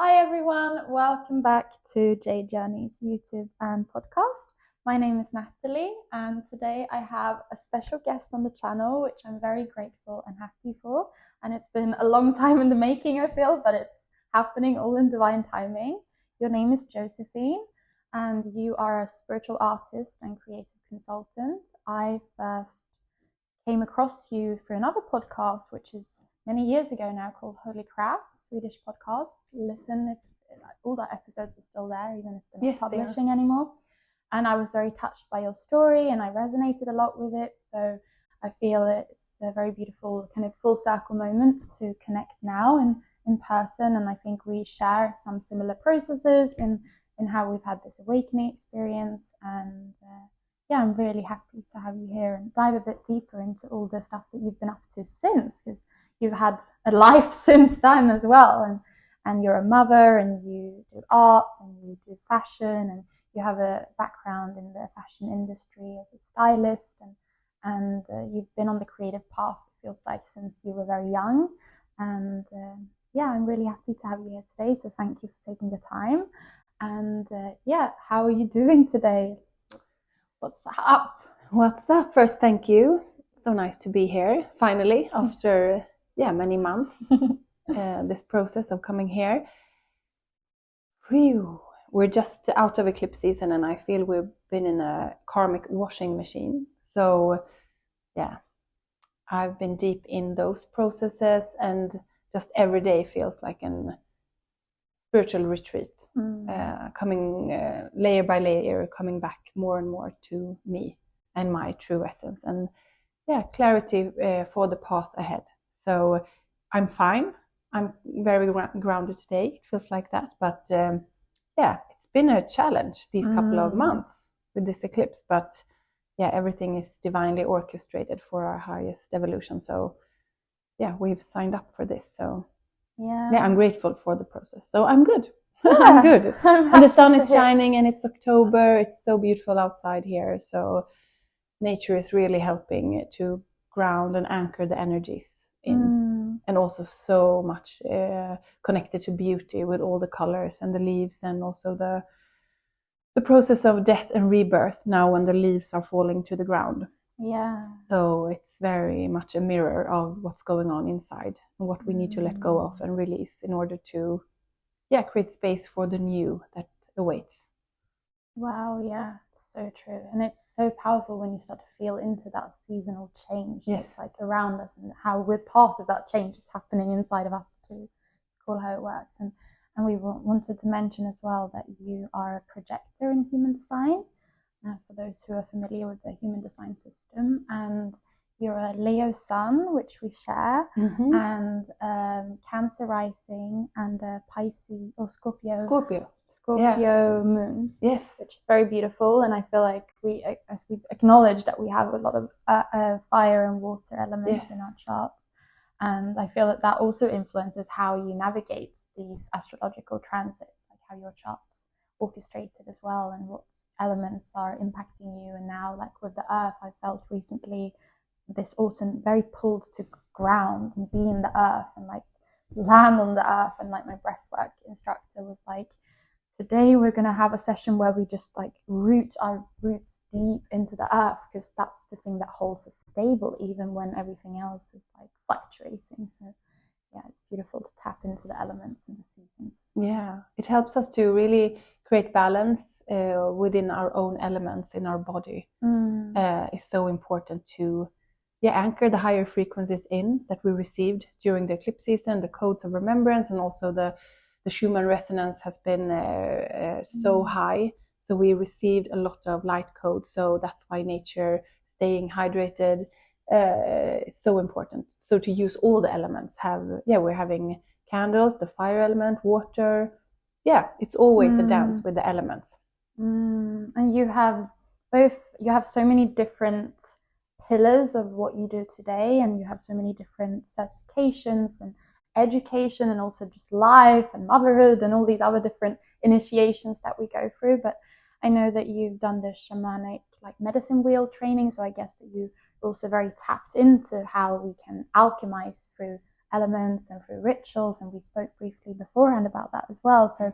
Hi everyone, welcome back to Jade Journey's YouTube and podcast. My name is Natalie and today I have a special guest on the channel which I'm very grateful and happy for, and it's been a long time in the making, I feel, but it's happening all in divine timing. Your name is Josephine and you are a spiritual artist and creative consultant. I first came across you through another podcast which is many years ago now, called Holy Crap, Swedish podcast. Listen, all the episodes are still there, even if they're not publishing anymore. And I was very touched by your story and I resonated a lot with it. So I feel it's a very beautiful kind of full circle moment to connect now in person. And I think we share some similar processes in how we've had this awakening experience. And yeah, I'm really happy to have you here and dive a bit deeper into all the stuff that you've been up to since, because you've had a life since then as well, and you're a mother and you do art and you do fashion and you have a background in the fashion industry as a stylist, and you've been on the creative path, it feels like, since you were very young. And yeah, I'm really happy to have you here today, so thank you for taking the time. And yeah, how are you doing today? What's up? What's up? First, thank you. So nice to be here finally after many months. This process of coming here. Whew. We're just out of eclipse season and I feel we've been in a karmic washing machine. So yeah, I've been deep in those processes and just every day feels like an spiritual retreat, coming layer by layer, coming back more and more to me and my true essence, and clarity for the path ahead. So I'm fine. I'm very grounded today. It feels like that, but it's been a challenge these couple of months with this eclipse, but everything is divinely orchestrated for our highest evolution. So we've signed up for this. So I'm grateful for the process. So I'm good. I'm good. And the sun is shining and it's October. It's so beautiful outside here. So nature is really helping to ground and anchor the energies in, and also so much connected to beauty with all the colors and the leaves, and also the process of death and rebirth now when the leaves are falling to the ground. So it's very much a mirror of what's going on inside and what we need to let go of and release in order to create space for the new that awaits. Wow, yeah, it's so true. And it's so powerful when you start to feel into that seasonal change that's like around us, and how we're part of that change. It's happening inside of us too. It's cool how it works. And we wanted to mention as well that you are a projector in human design, for those who are familiar with the human design system. And you're a Leo sun, which we share, and Cancer rising, and a Pisces or Scorpio moon, which is very beautiful. And I feel like we acknowledge that we have a lot of fire and water elements in our charts, and I feel that also influences how you navigate these astrological transits, like how your charts orchestrated as well, and what elements are impacting you. And now, like with the earth, I felt recently this autumn very pulled to ground and be in the earth and like land on the earth. And like my breathwork instructor was like, today we're going to have a session where we just like root our roots deep into the earth, because that's the thing that holds us stable even when everything else is like fluctuating. So yeah, it's beautiful to tap into the elements and the seasons. Yeah, it helps us to really create balance within our own elements in our body. It's so important to anchor the higher frequencies in that we received during the eclipse season, the codes of remembrance, and also the Schumann resonance has been so high. So we received a lot of light codes. So that's why nature, staying hydrated, is so important. So to use all the elements, we're having candles, the fire element, water. It's always a dance with the elements. And you have so many different pillars of what you do today, and you have so many different certifications and education, and also just life and motherhood and all these other different initiations that we go through. But I know that you've done the shamanic like medicine wheel training, so I guess that you also very tapped into how we can alchemize through elements and through rituals, and we spoke briefly beforehand about that as well. So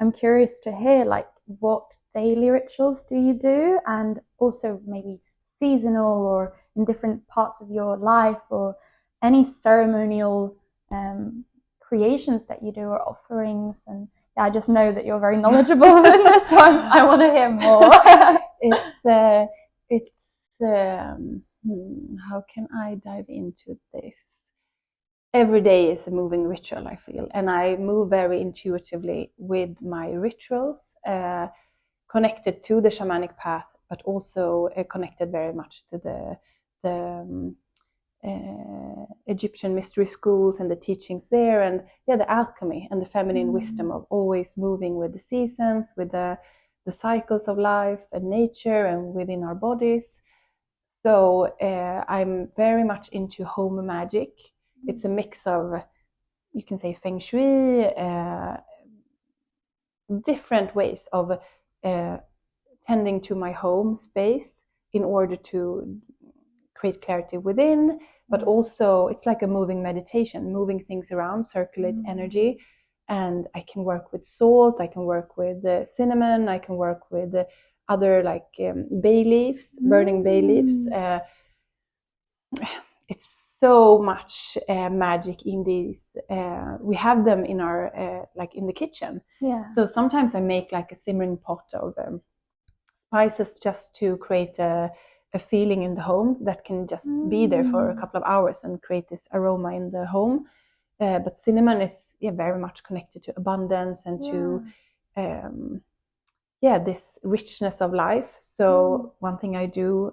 I'm curious to hear, like, what daily rituals do you do, and also maybe seasonal or in different parts of your life, or any ceremonial creations that you do or offerings. And yeah, I just know that you're very knowledgeable in this, so I want to hear more. How can I dive into this? Every day is a moving ritual, I feel, and I move very intuitively with my rituals, connected to the shamanic path, but also connected very much to the Egyptian mystery schools and the teachings there, and the alchemy and the feminine wisdom of always moving with the seasons, with the cycles of life and nature, and within our bodies. So I'm very much into home magic. It's a mix of, you can say, feng shui, different ways of tending to my home space in order to create clarity within, but also it's like a moving meditation, moving things around, circulate energy. And I can work with salt, I can work with cinnamon, I can work with other like bay leaves, burning bay leaves. It's so much magic in these. We have them in our like in the kitchen. Yeah. So sometimes I make like a simmering pot of spices just to create a feeling in the home that can just be there for a couple of hours and create this aroma in the home. But cinnamon is very much connected to abundance and to this richness of life. So one thing I do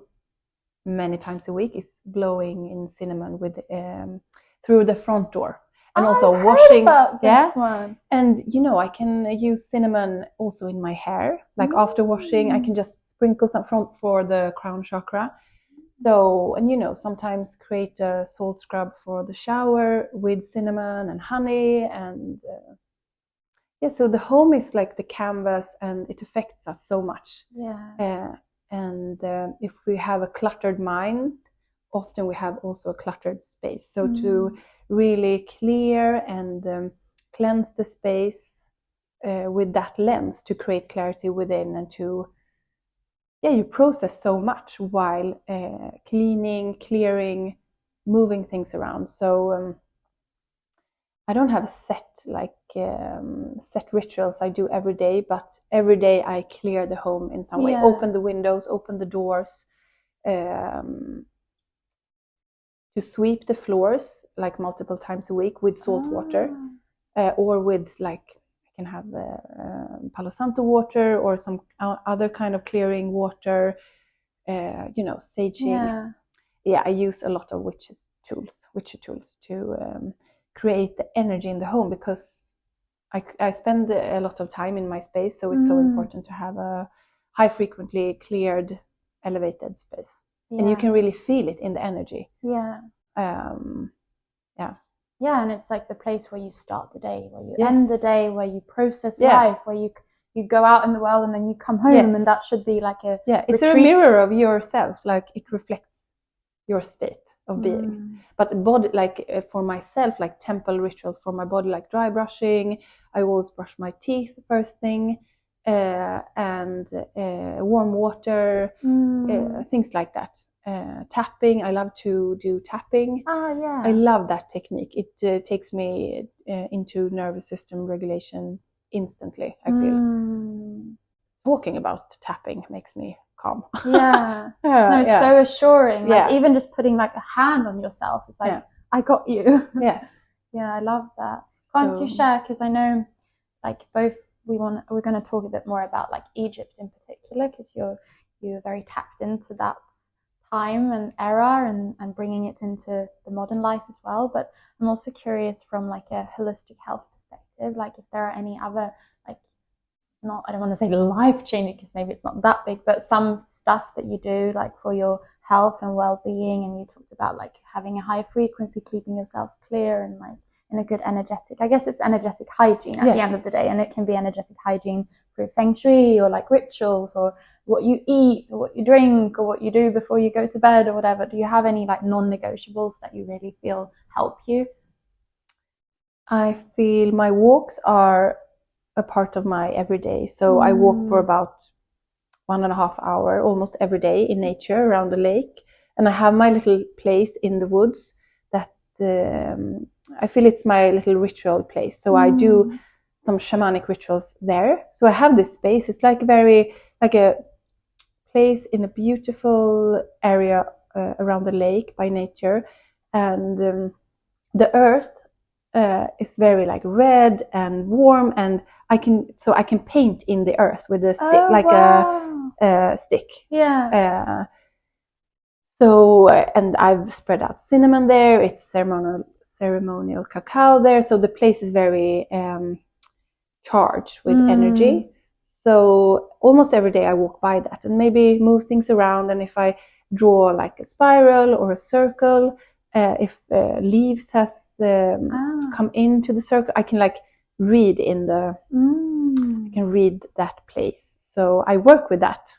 many times a week is blowing in cinnamon with through the front door, and also washing. One. And I can use cinnamon also in my hair, like after washing I can just sprinkle some for the crown chakra. So, and sometimes create a salt scrub for the shower with cinnamon and honey, and so the home is like the canvas, and it affects us so much. And if we have a cluttered mind, often we have also a cluttered space. So to really clear and cleanse the space with that lens, to create clarity within, and to you process so much while cleaning, clearing, moving things around. So I don't have a set rituals I do every day, but every day I clear the home in some way. Open the windows, open the doors, to sweep the floors like multiple times a week with salt water, or with like I can have Palo Santo water or some other kind of clearing water, saging. I use a lot of witchy tools to create the energy in the home, because I spend a lot of time in my space, so it's so important to have a high frequently cleared, elevated space, and you can really feel it in the energy. And it's like the place where you start the day, where you end the day, where you process life, where you go out in the world and then you come home, and that should be like a it's retreat. a mirror of yourself, like it reflects your state of being. But body, like for myself, like temple rituals for my body, like dry brushing. I always brush my teeth first thing, and warm water, things like that. Tapping, I love to do tapping. I love that technique. It takes me into nervous system regulation instantly, I feel. Talking about tapping makes me calm. It's so assuring. Like even just putting like a hand on yourself, it's like I got you. I love that. Can't you share, because I know like both we're going to talk a bit more about like Egypt in particular, because you're very tapped into that time and era and bringing it into the modern life as well. But I'm also curious from like a holistic health perspective, like if there are any other I don't want to say life-changing, because maybe it's not that big, but some stuff that you do like for your health and well-being. And you talked about like having a high frequency, keeping yourself clear and like in a good energetic, I guess it's energetic hygiene at the end of the day. And it can be energetic hygiene through feng shui, or like rituals, or what you eat, or what you drink, or what you do before you go to bed, or whatever. Do you have any like non-negotiables that you really feel help you? I feel my walks are a part of my everyday. So I walk for about 1.5 hours almost every day in nature around the lake. And I have my little place in the woods that I feel it's my little ritual place. So I do some shamanic rituals there. So I have this space. It's like a place in a beautiful area around the lake by nature. And the earth is very like red and warm, and I can paint in the earth with a stick, a stick. Yeah. And I've spread out cinnamon there. It's ceremonial cacao there, so the place is very charged with energy. So almost every day I walk by that and maybe move things around. And if I draw like a spiral or a circle, if leaves has come into the circle, I can like read I can read that place. So I work with that.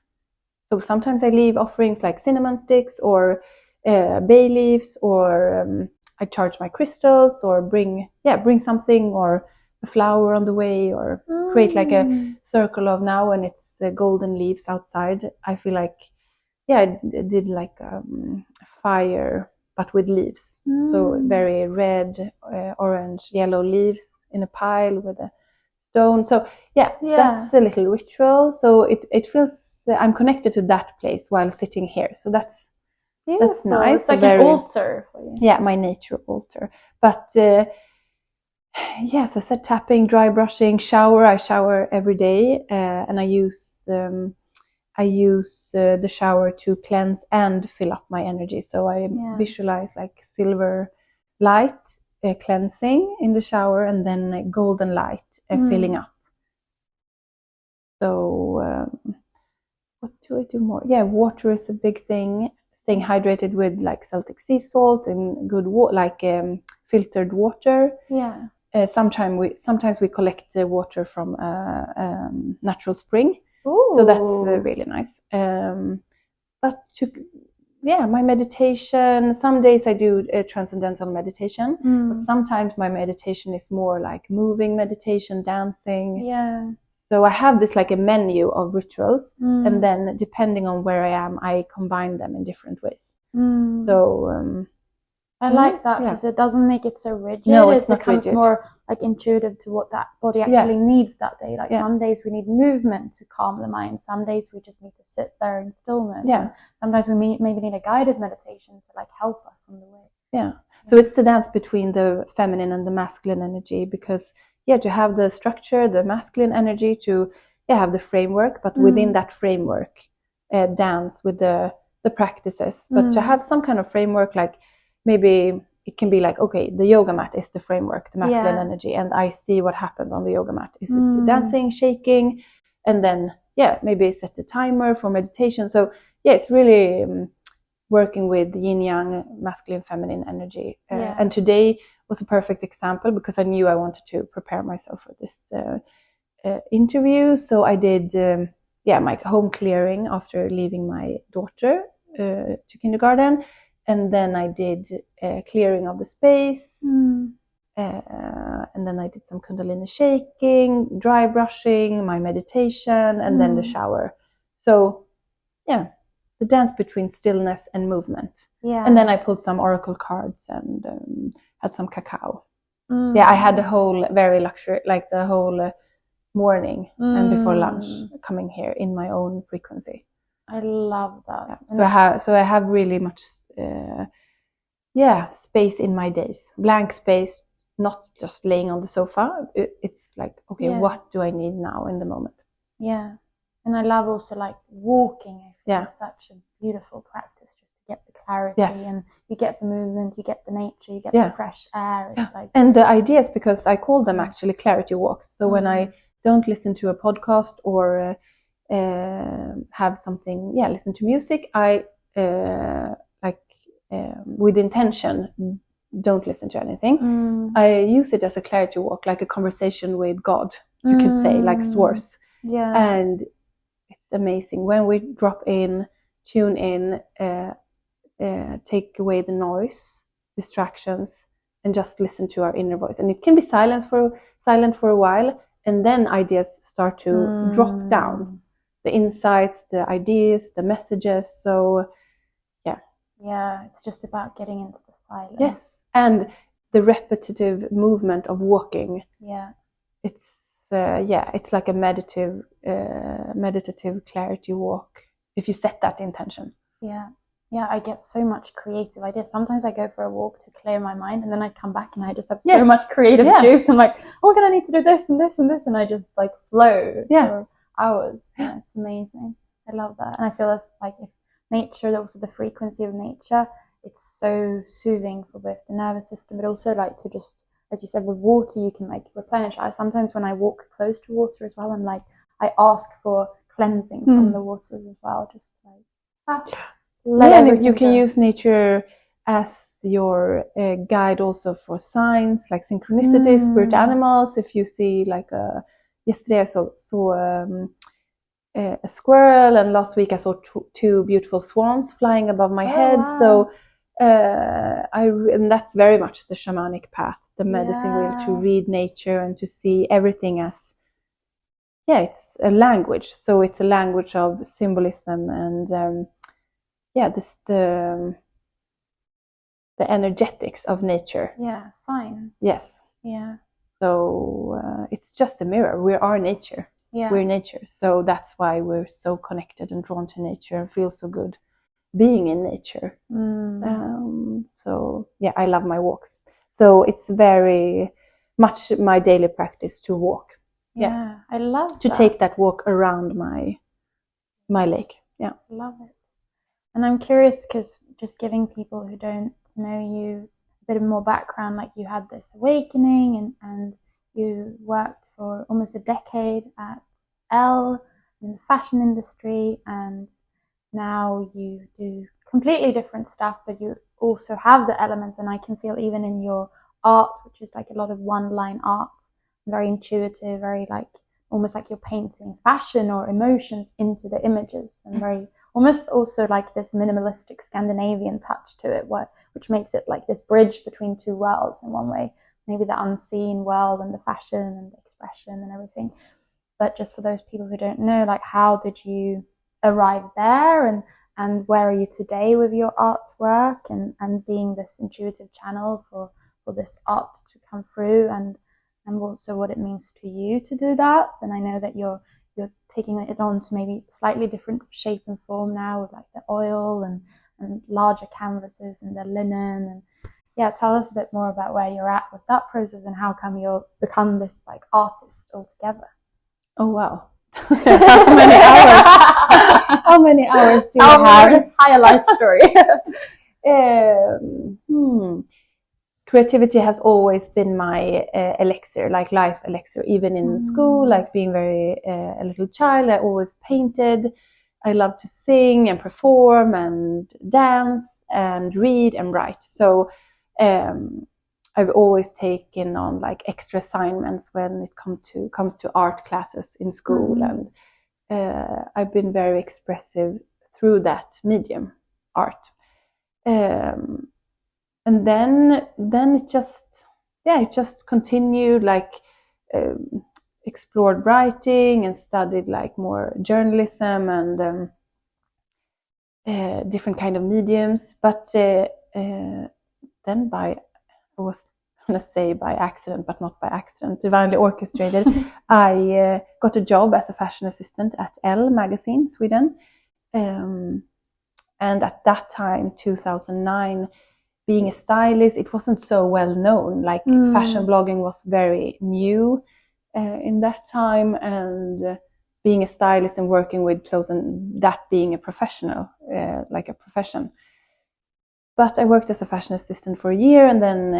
So sometimes I leave offerings like cinnamon sticks or bay leaves, or I charge my crystals, or bring something, or a flower on the way, or create like a circle of, now when it's golden leaves outside, I feel like I did like a fire but with leaves. So very red, orange, yellow leaves in a pile with a stone. So that's a little ritual. So it feels I'm connected to that place while sitting here. So that's nice. It's like an altar for you. Yeah, my nature altar. But yes, I said tapping, dry brushing, shower. I shower every day, and I use the shower to cleanse and fill up my energy. So I visualize like silver light cleansing in the shower, and then golden light filling up. So what do I do more? Yeah, water is a big thing. Staying hydrated with like Celtic sea salt and good like filtered water. Yeah. Sometimes we collect the water from a natural spring. Ooh. So that's really nice. My meditation. Some days I do a transcendental meditation, but sometimes my meditation is more like moving meditation, dancing. Yeah. So I have this like a menu of rituals, and then depending on where I am, I combine them in different ways. So I like that because it doesn't make it so rigid. No, it's not becomes rigid. more like intuitive to what that body actually needs that day. Like some days we need movement to calm the mind. Some days we just need to sit there in stillness. Yeah. And sometimes we maybe need a guided meditation to like help us on the way. Yeah. So it's the dance between the feminine and the masculine energy, because to have the structure, the masculine energy, to have the framework, but within that framework, dance with the practices. But to have some kind of framework, like maybe it can be like, okay, the yoga mat is the framework, the masculine energy, and I see what happens on the yoga mat. Is it dancing, shaking, and then maybe set a timer for meditation. So it's really working with yin yang, masculine, feminine energy. And today was a perfect example because I knew I wanted to prepare myself for this interview. So I did my home clearing after leaving my daughter to kindergarten, and then I did clearing of the space, and then I did some kundalini shaking, dry brushing, my meditation, and then the shower. So the dance between stillness and movement. And then I pulled some oracle cards and had some cacao. I had the whole very luxury, like the whole morning and before lunch coming here in my own frequency. I love that. So I have really much space in my days, blank space, not just laying on the sofa. It's like, okay, what do I need now in the moment? And I love also like walking. I feel it's such a beautiful practice just to get the clarity, and you get the movement, you get the nature, you get the fresh air. It's like, and the ideas, because I call them actually clarity walks. So when I don't listen to a podcast or have something, listen to music, I with intention don't listen to anything. I use it as a clarity walk, like a conversation with God, you could say, like source. And it's amazing when we drop in, tune in, take away the noise, distractions, and just listen to our inner voice. And it can be silent for a while, and then ideas start to drop down. The insights, the ideas, the messages. So yeah, it's just about getting into the silence. Yes, and the repetitive movement of walking. Yeah, it's like a meditative clarity walk if you set that intention. Yeah, I get so much creative ideas. Sometimes I go for a walk to clear my mind, and then I come back and I just have so much creative juice. I'm like, oh, I need to do this and this and this, and I just like flow for hours. Yeah, it's amazing. I love that, and I feel as like if nature, also the frequency of nature, it's so soothing for both the nervous system, but also like to just, as you said, with water you can like replenish. Sometimes when I walk close to water as well, I'm like, I ask for cleansing from the waters as well, just like and you can use nature as your guide also for signs like synchronicities, spirit animals. If you see like yesterday I saw a squirrel, and last week I saw two beautiful swans flying above my head. Wow. So and that's very much the shamanic path, the medicine wheel, to read nature and to see everything as it's a language. So it's a language of symbolism and the energetics of nature. Yeah, signs. Yes. Yeah. So it's just a mirror. We are nature. Yeah. We're nature. So that's why we're so connected and drawn to nature and feel so good being in nature. So I love my walks. So it's very much my daily practice to walk. Yeah, I love to take that walk around my lake. Yeah, love it. And I'm curious because just giving people who don't know you a bit more background, like you had this awakening and you worked for almost a decade at Elle in the fashion industry, and now you do completely different stuff, but you also have the elements, and I can feel even in your art, which is like a lot of one-line art, very intuitive, very like almost like you're painting fashion or emotions into the images, and very almost also like this minimalistic Scandinavian touch to it, which makes it like this bridge between two worlds in one way, maybe the unseen world and the fashion and the expression and everything. But just for those people who don't know, like how did you arrive there, and where are you today with your artwork and being this intuitive channel for this art to come through, and also what it means to you to do that. And I know that you're taking it on to maybe slightly different shape and form now with like the oil and larger canvases and the linen. And tell us a bit more about where you're at with that process and how come you've become this like artist altogether. Oh wow. How many hours? How many hours do you have? Your entire life story. Creativity has always been my elixir, like life elixir, even in school, like being very a little child. I always painted. I love to sing and perform and dance and read and write. So I've always taken on like extra assignments when it comes to art classes in school, and I've been very expressive through that medium, art. And then it just continued, like explored writing and studied like more journalism and different kind of mediums. But then I was going to say by accident, but not by accident, divinely orchestrated, I got a job as a fashion assistant at Elle magazine, Sweden. And at that time, 2009, being a stylist, it wasn't so well known. Like fashion blogging was very new in that time, and being a stylist and working with clothes and that being a professional, like a profession. But I worked as a fashion assistant for a year, and then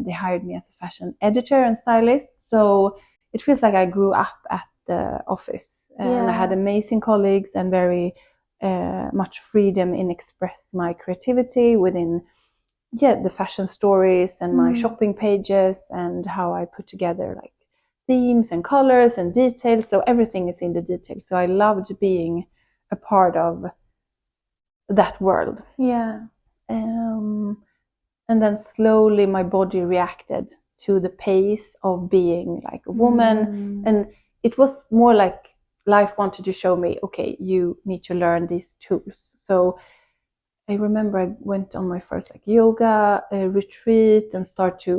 they hired me as a fashion editor and stylist. So it feels like I grew up at the office, and I had amazing colleagues and very much freedom in express my creativity within the fashion stories and my shopping pages and how I put together like themes and colors and details. So everything is in the details. So I loved being a part of that world. Yeah. And then slowly my body reacted to the pace of being like a woman. And it was more like life wanted to show me, okay, you need to learn these tools. So I remember I went on my first like yoga retreat and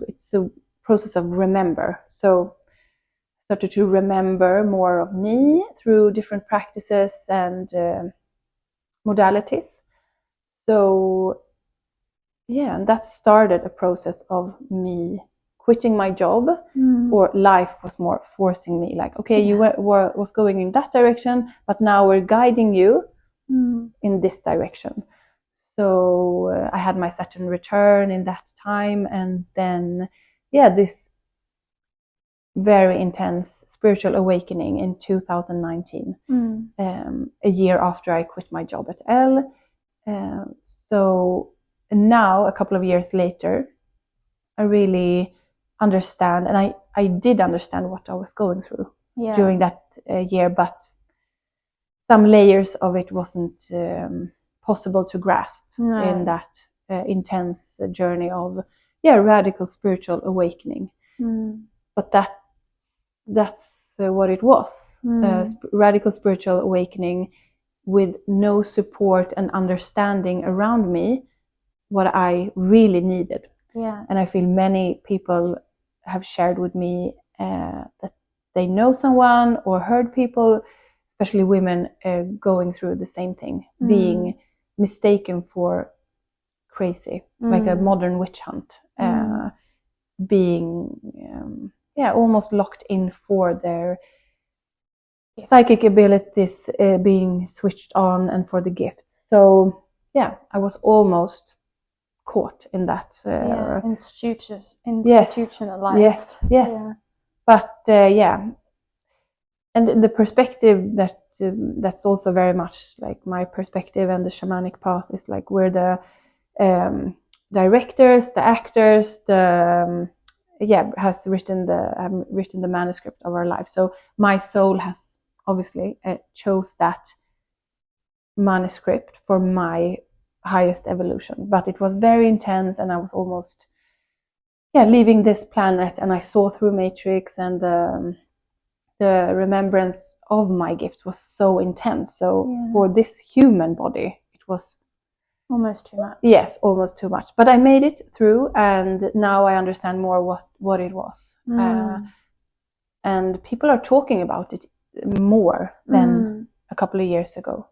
it's a process of remember. So I started to remember more of me through different practices and modalities. So yeah, and that started a process of me quitting my job, or life was more forcing me, like, okay, you was going in that direction, but now we're guiding you in this direction. So I had my Saturn return in that time, and then this very intense spiritual awakening in 2019, a year after I quit my job at Elle. So now, a couple of years later, I really understand, and I did understand what I was going through during that year, but some layers of it wasn't possible to grasp in that intense journey of radical spiritual awakening. But that's what it was, radical spiritual awakening with no support and understanding around me what I really needed. And I feel many people have shared with me that they know someone or heard people, especially women, going through the same thing, being mistaken for crazy, like a modern witch hunt, being almost locked in for their psychic abilities being switched on and for the gifts. So I was almost caught in that institutionalized. Yes. But and the perspective that's also very much like my perspective, and the shamanic path is like we're the directors, the actors, the have written the manuscript of our life. So my soul has obviously chose that manuscript for my highest evolution, but it was very intense, and I was almost leaving this planet, and I saw through matrix, and the remembrance of my gifts was so intense. So for this human body, it was almost too much. Yes, almost too much. But I made it through, and now I understand more what it was. And people are talking about it more than a couple of years ago.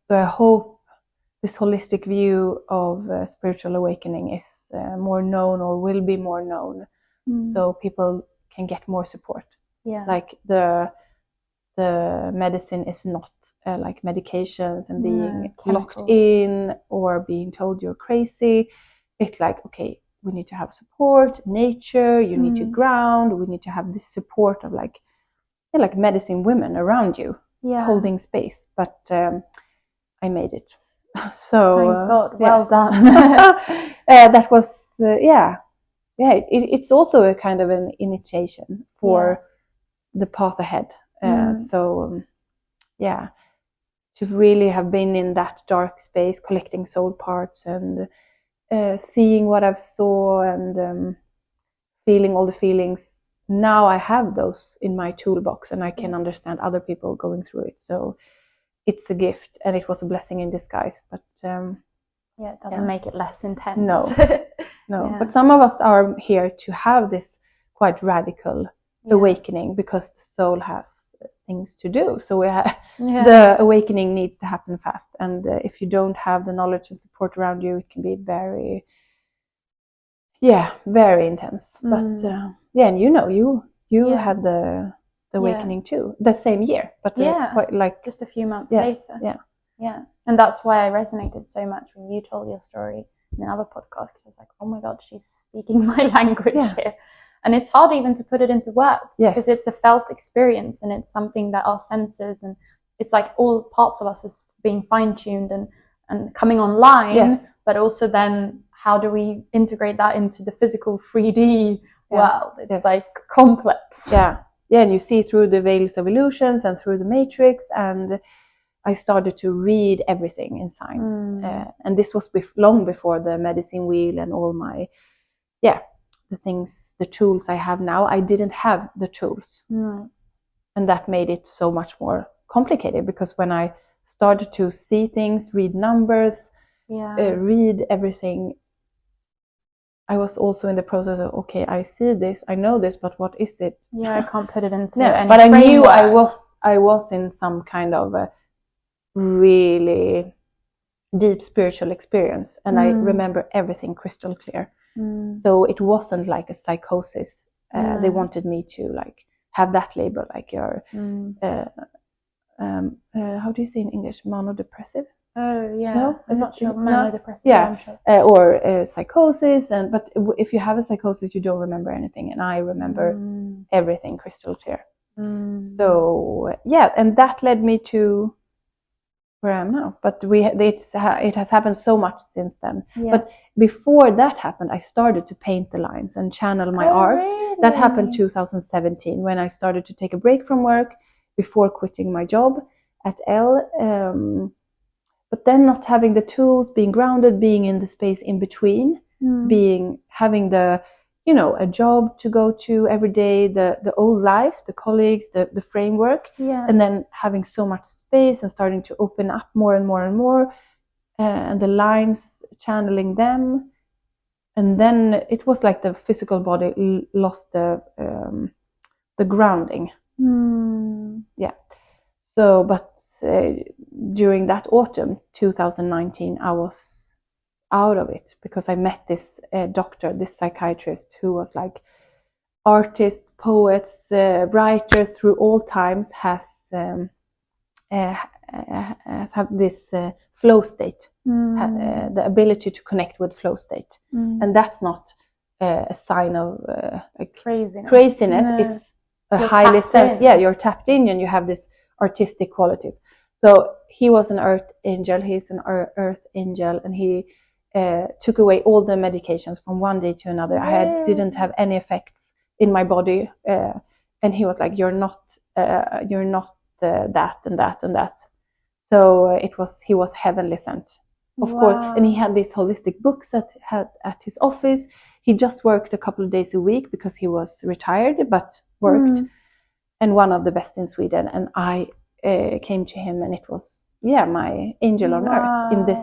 So I hope this holistic view of spiritual awakening is more known, or will be more known, so people can get more support. Like the medicine is not like medications and being locked in or being told you're crazy. It's like, okay, we need to have support, nature, you need to ground, we need to have this support of like medicine women around you, holding space. But I made it. So thank God. Well done. That was it's also a kind of an initiation for the path ahead. So to really have been in that dark space, collecting soul parts, and seeing what I saw, and feeling all the feelings. Now I have those in my toolbox, and I can understand other people going through it. So it's a gift, and it was a blessing in disguise. But it doesn't make it less intense. No. But some of us are here to have this quite radical awakening, because the soul has things to do. So the awakening needs to happen fast, and if you don't have the knowledge and support around you, it can be very very intense. But and you had the awakening too, the same year, but quite like just a few months later. And that's why I resonated so much when you told your story in another podcast, because I was like, oh my God, she's speaking my language here. And it's hard even to put it into words, because it's a felt experience, and it's something that our senses, and it's like all parts of us is being fine-tuned and coming online, but also then how do we integrate that into the physical 3D world? It's like complex. And you see through the veils of illusions and through the matrix, and I started to read everything in science. And this was long before the medicine wheel and all my, the tools I have now. I didn't have the tools. And that made it so much more complicated, because when I started to see things, read numbers, read everything, I was also in the process of, okay, I see this, I know this, but what is it? Yeah, I can't put it into any but I knew framework. I was in some kind of a really deep spiritual experience, and I remember everything crystal clear. So it wasn't like a psychosis. They wanted me to like have that label, like you're how do you say in English, manodepressive? Oh yeah, no, I'm not sure. Manodepressive, yeah, I'm sure. Or psychosis, but if you have a psychosis, you don't remember anything, and I remember everything crystal clear. So yeah, and that led me to where I am now. But it has happened so much since then. Yeah. But before that happened, I started to paint the lines and channel my art. Really? That happened 2017, when I started to take a break from work before quitting my job at Elle. But then not having the tools, being grounded, being in the space in between, having the, a job to go to every day, the old life, the colleagues, the framework, and then having so much space and starting to open up more and more and more, and the lines, channeling them. And then it was like the physical body lost the grounding. Yeah. So, but during that autumn 2019, I was out of it, because I met this doctor, this psychiatrist, who was like, artists, poets, writers through all times has have this flow state, the ability to connect with flow state, and that's not a sign of craziness. No. It's a highly sense. Yeah, you're tapped in, and you have this artistic qualities. So he was an earth angel. He's an earth angel, and he took away all the medications from one day to another. I didn't have any effects in my body, and he was like, "You're not that and that and that." So he was heavenly sent, of course. And he had these holistic books at his office. He just worked a couple of days a week because he was retired, but worked. And one of the best in Sweden. And I came to him, and it was my angel on earth. In this,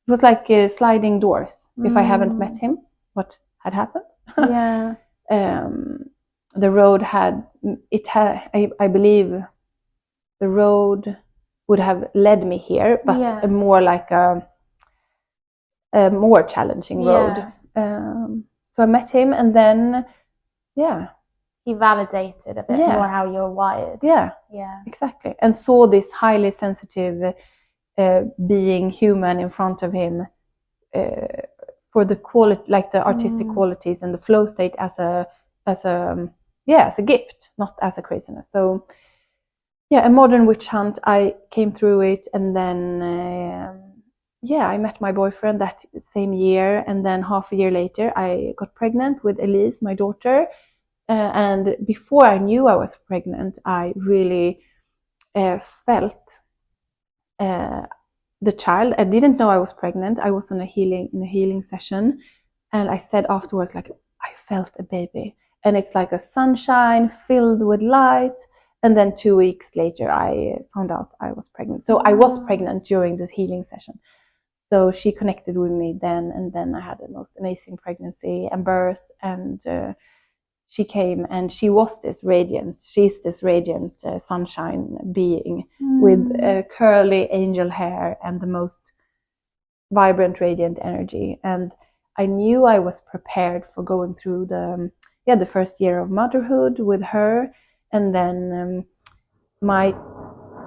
it was like sliding doors. If I haven't met him, what had happened? Yeah. The road I believe the road would have led me here, but more like a more challenging road. So I met him, and then he validated a bit more how you're wired. Yeah, exactly. And saw this highly sensitive being human in front of him, for the quality, like the artistic qualities and the flow state as a gift, not as a craziness. So a modern witch hunt. I came through it, and then I met my boyfriend that same year, and then half a year later I got pregnant with Elise, my daughter. And before I knew I was pregnant, I really felt the child. I didn't know I was pregnant. I was in a healing session, and I said afterwards, like, I felt a baby, and it's like a sunshine filled with light. And then 2 weeks later, I found out I was pregnant. So I was pregnant during this healing session. So she connected with me then, and then I had the most amazing pregnancy and birth, and she came, and she's this radiant sunshine being with curly angel hair and the most vibrant, radiant energy. And I knew I was prepared for going through the first year of motherhood with her. And then my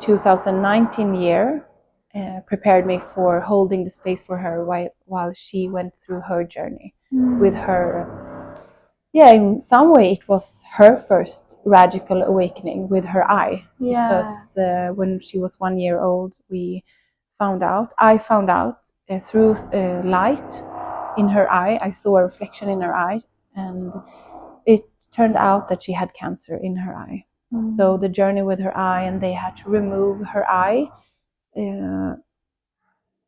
2019 year prepared me for holding the space for her while she went through her journey with her. In some way it was her first radical awakening with her eye. Because when she was 1 year old, I found out through light in her eye. I saw a reflection in her eye, and it turned out that she had cancer in her eye. So the journey with her eye, and they had to remove her eye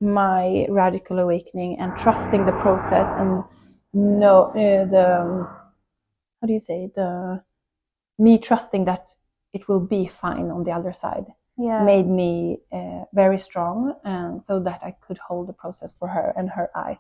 my radical awakening and trusting the process, and no the how do you say, the me trusting that it will be fine on the other side, made me very strong, and so that I could hold the process for her and her eye.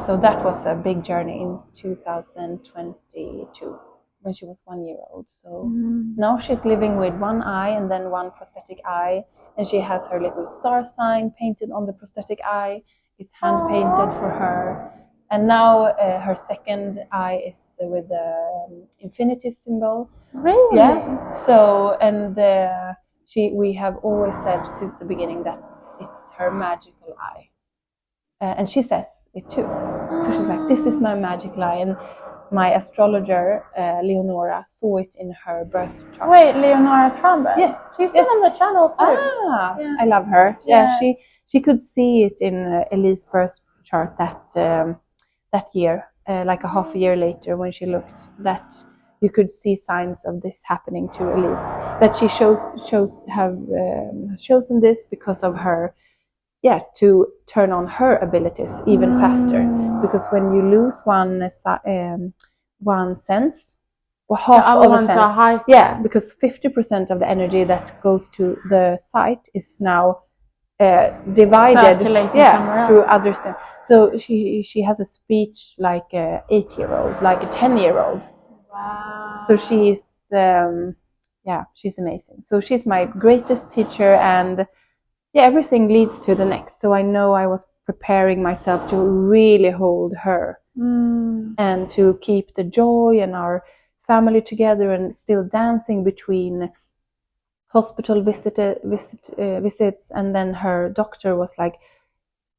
So that was a big journey in 2022 when she was 1 year old. So now she's living with one eye and then one prosthetic eye, and she has her little star sign painted on the prosthetic eye. It's hand painted for her. And now her second eye is with the infinity symbol. Really? Yeah. So, and we have always said since the beginning that it's her magical eye. And she says it too. So she's like, this is my magical eye. And my astrologer, Leonora, saw it in her birth chart. Wait, Leonora Tromba? Yes. She's been on the channel too. I love her. Yeah, she could see it in Elise's birth chart that year, like a half a year later when she looked, that you could see signs of this happening to Elise. That she has chosen this because of her, to turn on her abilities even faster. Because when you lose one sense, or half of a sense, because 50% of the energy that goes to the sight is now divided through other sense. So she has a speech like a 8-year-old, like a 10-year-old. Wow. So she's she's amazing. So she's my greatest teacher, and everything leads to the next. So I know I was preparing myself to really hold her and to keep the joy and our family together, and still dancing between hospital visits. And then her doctor was like,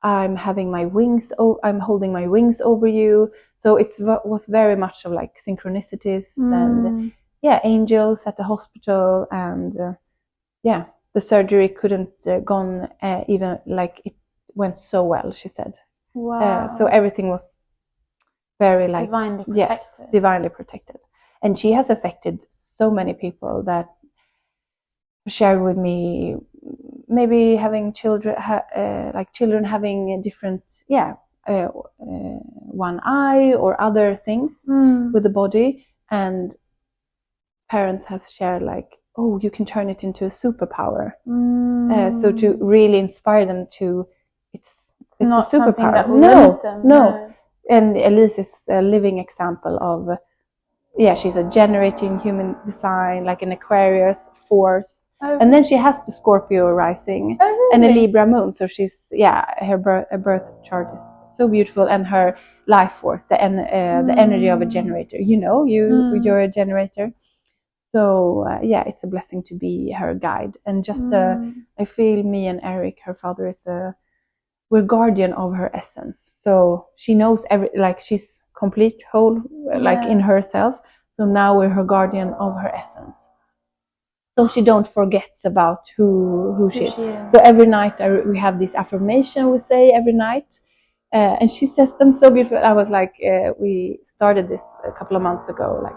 I'm holding my wings over you. So it was very much of like synchronicities and angels at the hospital. And the surgery couldn't gone even, like, it went so well, she said. Wow. So everything was very like divinely protected. And she has affected so many people that shared with me, maybe having children, children having a different, one eye or other things with the body, and parents has shared like, oh, you can turn it into a superpower. So to really inspire them to, it's not a superpower. That will limit them. No. And Elise is a living example of, she's a generating human design, like an Aquarius force. Okay. And then she has the Scorpio rising and a Libra moon. So she's, her birth chart is so beautiful, and her life force, the energy of a generator. You're a generator. So it's a blessing to be her guide. And just I feel me and Eric, her father, we're guardian of her essence. So she knows she's complete whole, like in herself. So now we're her guardian of her essence. So she don't forget about who she is. So every night we have this affirmation we say every night. And she says them so beautiful. I was like, we started this a couple of months ago. Like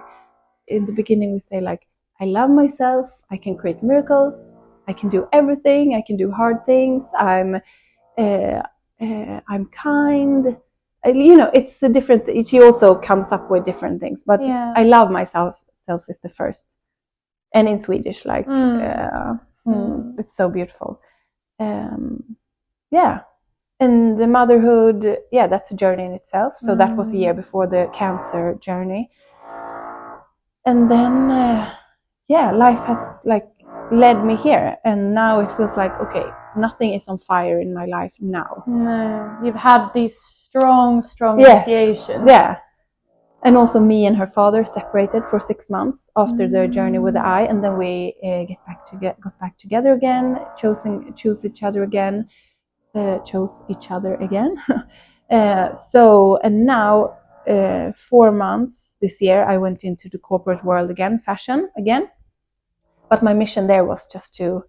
in the beginning we say like, I love myself. I can create miracles. I can do everything. I can do hard things. I'm kind. It's a different. She also comes up with different things, but I love myself. Self is the first, and in Swedish, like it's so beautiful. And the motherhood, that's a journey in itself. So that was a year before the cancer journey, and then life has like led me here, and now it feels like, okay, nothing is on fire in my life now. No, you've had these strong initiations. Yeah. And also me and her father separated for 6 months after the journey with the eye, and then we got back together again, chose each other again. And now 4 months this year I went into the corporate world again, fashion again. But my mission there was just to,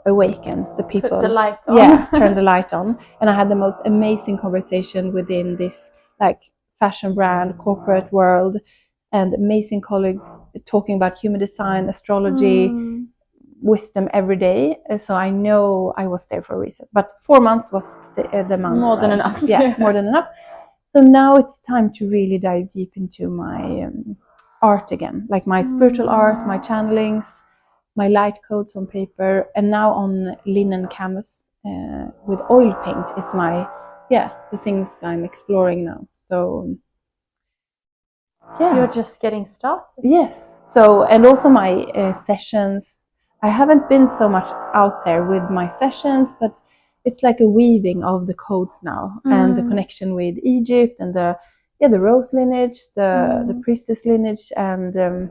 awaken the people. Put the light on. Turn the light on. And I had the most amazing conversation within this like fashion brand, corporate world, and amazing colleagues talking about human design, astrology, wisdom every day. So I know I was there for a reason. But 4 months was the month. More than enough. Yeah, more than enough. So now it's time to really dive deep into my art again, like my spiritual art, my channelings, my light codes on paper, and now on linen canvas with oil paint is the things I'm exploring now. So you're just getting started. Yes. So, and also my sessions, I haven't been so much out there with my sessions, but it's like a weaving of the codes now and the connection with Egypt and the rose lineage, the priestess lineage, and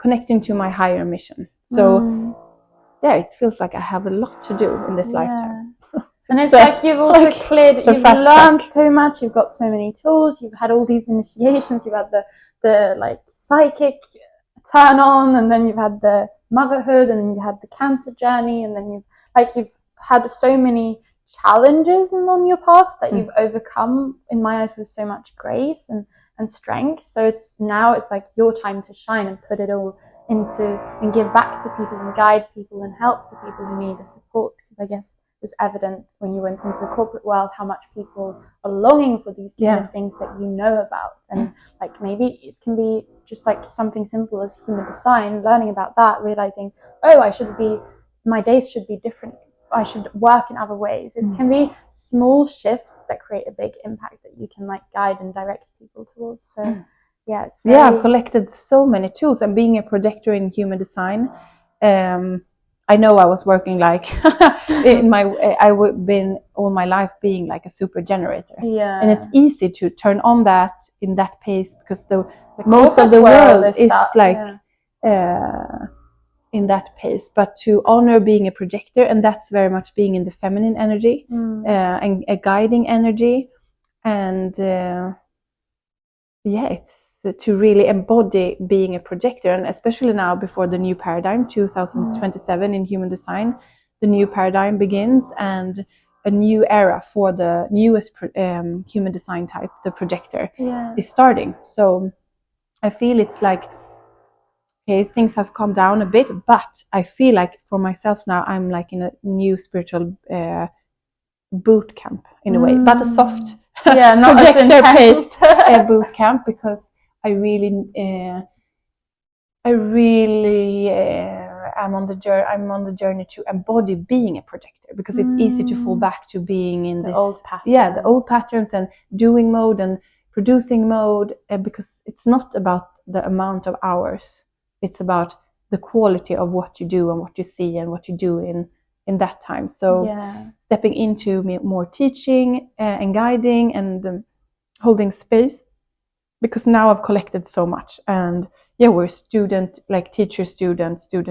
connecting to my higher mission. So it feels like I have a lot to do in this lifetime. And it's like you've also cleared, you've learned so much, you've got so many tools, you've had all these initiations, you've had the like psychic turn on, and then you've had the motherhood, and then you had the cancer journey, and then you've had so many challenges on your path that you've overcome, in my eyes, with so much grace and strength. So it's like your time to shine and put it all into and give back to people and guide people and help the people who need the support, because I guess it was evident when you went into the corporate world how much people are longing for these kind of things that you know about. And like maybe it can be just like something simple as human design, learning about that, realizing, my days should be different, I should work in other ways. It can be small shifts that create a big impact that you can like guide and direct people towards. So it's very... I've collected so many tools, and being a projector in human design, I know I was working like I've been all my life being like a super generator, and it's easy to turn on that in that pace, because the most of the world is in that pace. But to honor being a projector, and that's very much being in the feminine energy and a guiding energy, and it's to really embody being a projector. And especially now, before the new paradigm 2027 in human design, the new paradigm begins, and a new era for the newest human design type, the projector, is starting. So I feel it's like, okay, things has calmed down a bit, but I feel like for myself now, I'm like in a new spiritual boot camp in a way, but a soft not projector-based boot camp, because I really am on the journey. I'm on the journey to embody being a projector, because it's easy to fall back to being in the old patterns and doing mode and producing mode, because it's not about the amount of hours. It's about the quality of what you do and what you see and what you do in that time. So stepping into more teaching and guiding and holding space, because now I've collected so much, and we're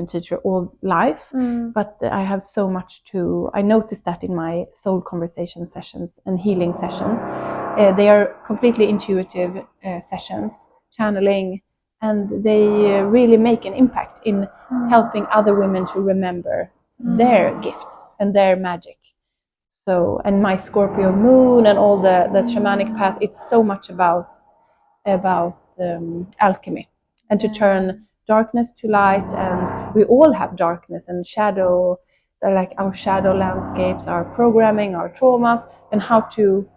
teacher all life, but I have so much I noticed that in my soul conversation sessions and healing sessions, they are completely intuitive sessions, channeling, and they really make an impact in helping other women to remember their gifts and their magic. So, and my Scorpio moon and all the shamanic path, it's so much about alchemy, and to turn darkness to light. And we all have darkness and shadow, like our shadow landscapes, our programming, our traumas, and how to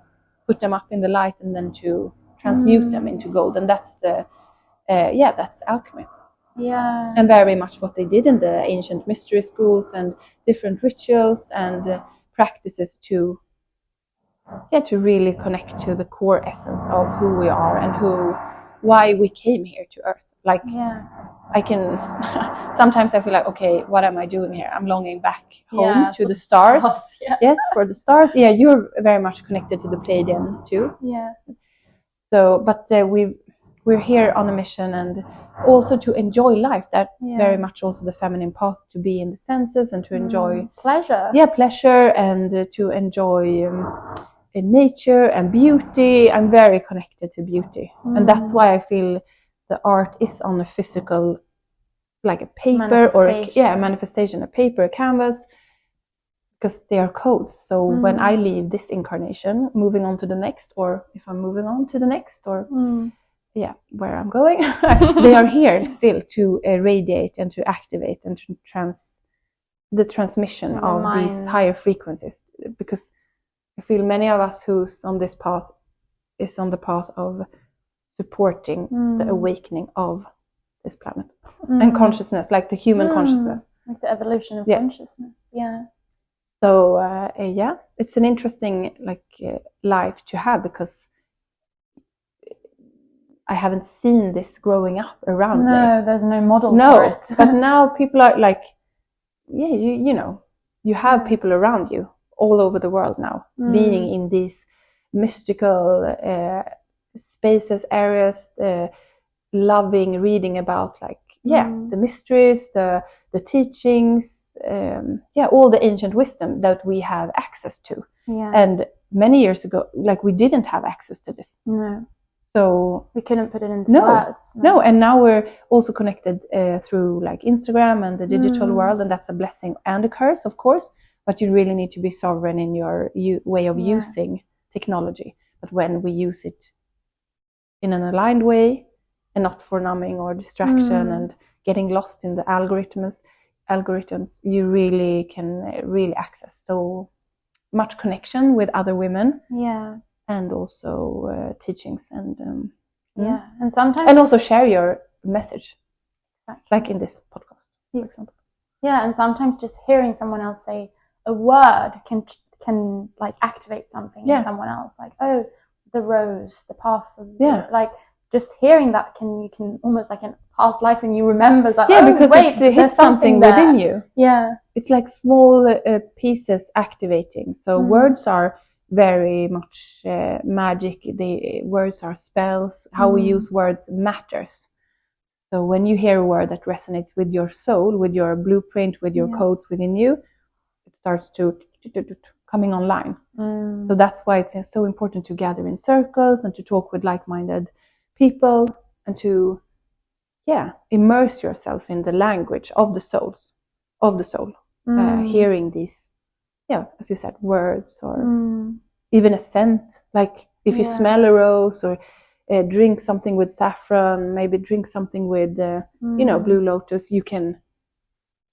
put them up in the light and then to transmute them into gold. And that's that's alchemy. And very much what they did in the ancient mystery schools, and different rituals and practices to really connect to the core essence of who we are and why we came here to Earth. Like, I can sometimes I feel like, okay, what am I doing here? I'm longing back home to the stars. Yes, for the stars. You're very much connected to the Pleiadian too. So, but we're here on a mission, and also to enjoy life. That's very much also the feminine path, to be in the senses and to enjoy pleasure, and to enjoy nature and beauty. I'm very connected to beauty, and that's why I feel the art is on a physical, like a paper or a manifestation, a paper, a canvas, because they are codes. So when I leave this incarnation, moving on to the next, or if I'm moving on to the next, or where I'm going, they are here still to radiate and to activate and to the transmission of these higher frequencies. Because I feel many of us who's on this path is on the path of supporting the awakening of this planet and consciousness, like the human consciousness, like the evolution of consciousness. So it's an interesting life to have, because I haven't seen this growing up around me. No, there's no model for it. But now people are like, you know, you have people around you all over the world now, being in these mystical spaces, areas, loving reading about the mysteries, the teachings, all the ancient wisdom that we have access to. And many years ago, we didn't have access to this. No. So we couldn't put it into words. No, and now we're also connected through Instagram and the digital world, and that's a blessing and a curse, of course. But you really need to be sovereign in your way of using technology. But when we use it in an aligned way, and not for numbing or distraction and getting lost in the algorithms, you really can access so much connection with other women. And also teachings and and sometimes, and also share your message, like in this podcast, for example. And sometimes just hearing someone else say a word can activate something in someone else, oh, the rose, the path of just hearing that you can almost in past life, and you remember because wait, there's something within you. It's like small pieces activating. So words are very much magic. The words are spells. How we use words matters. So when you hear a word that resonates with your soul, with your blueprint, with your codes within you, it starts to coming online. So that's why it's so important to gather in circles and to talk with like-minded people, and to immerse yourself in the language of the soul, hearing these as you said, words, or even a scent, if you smell a rose, or drink something with saffron, maybe drink something with blue lotus, you can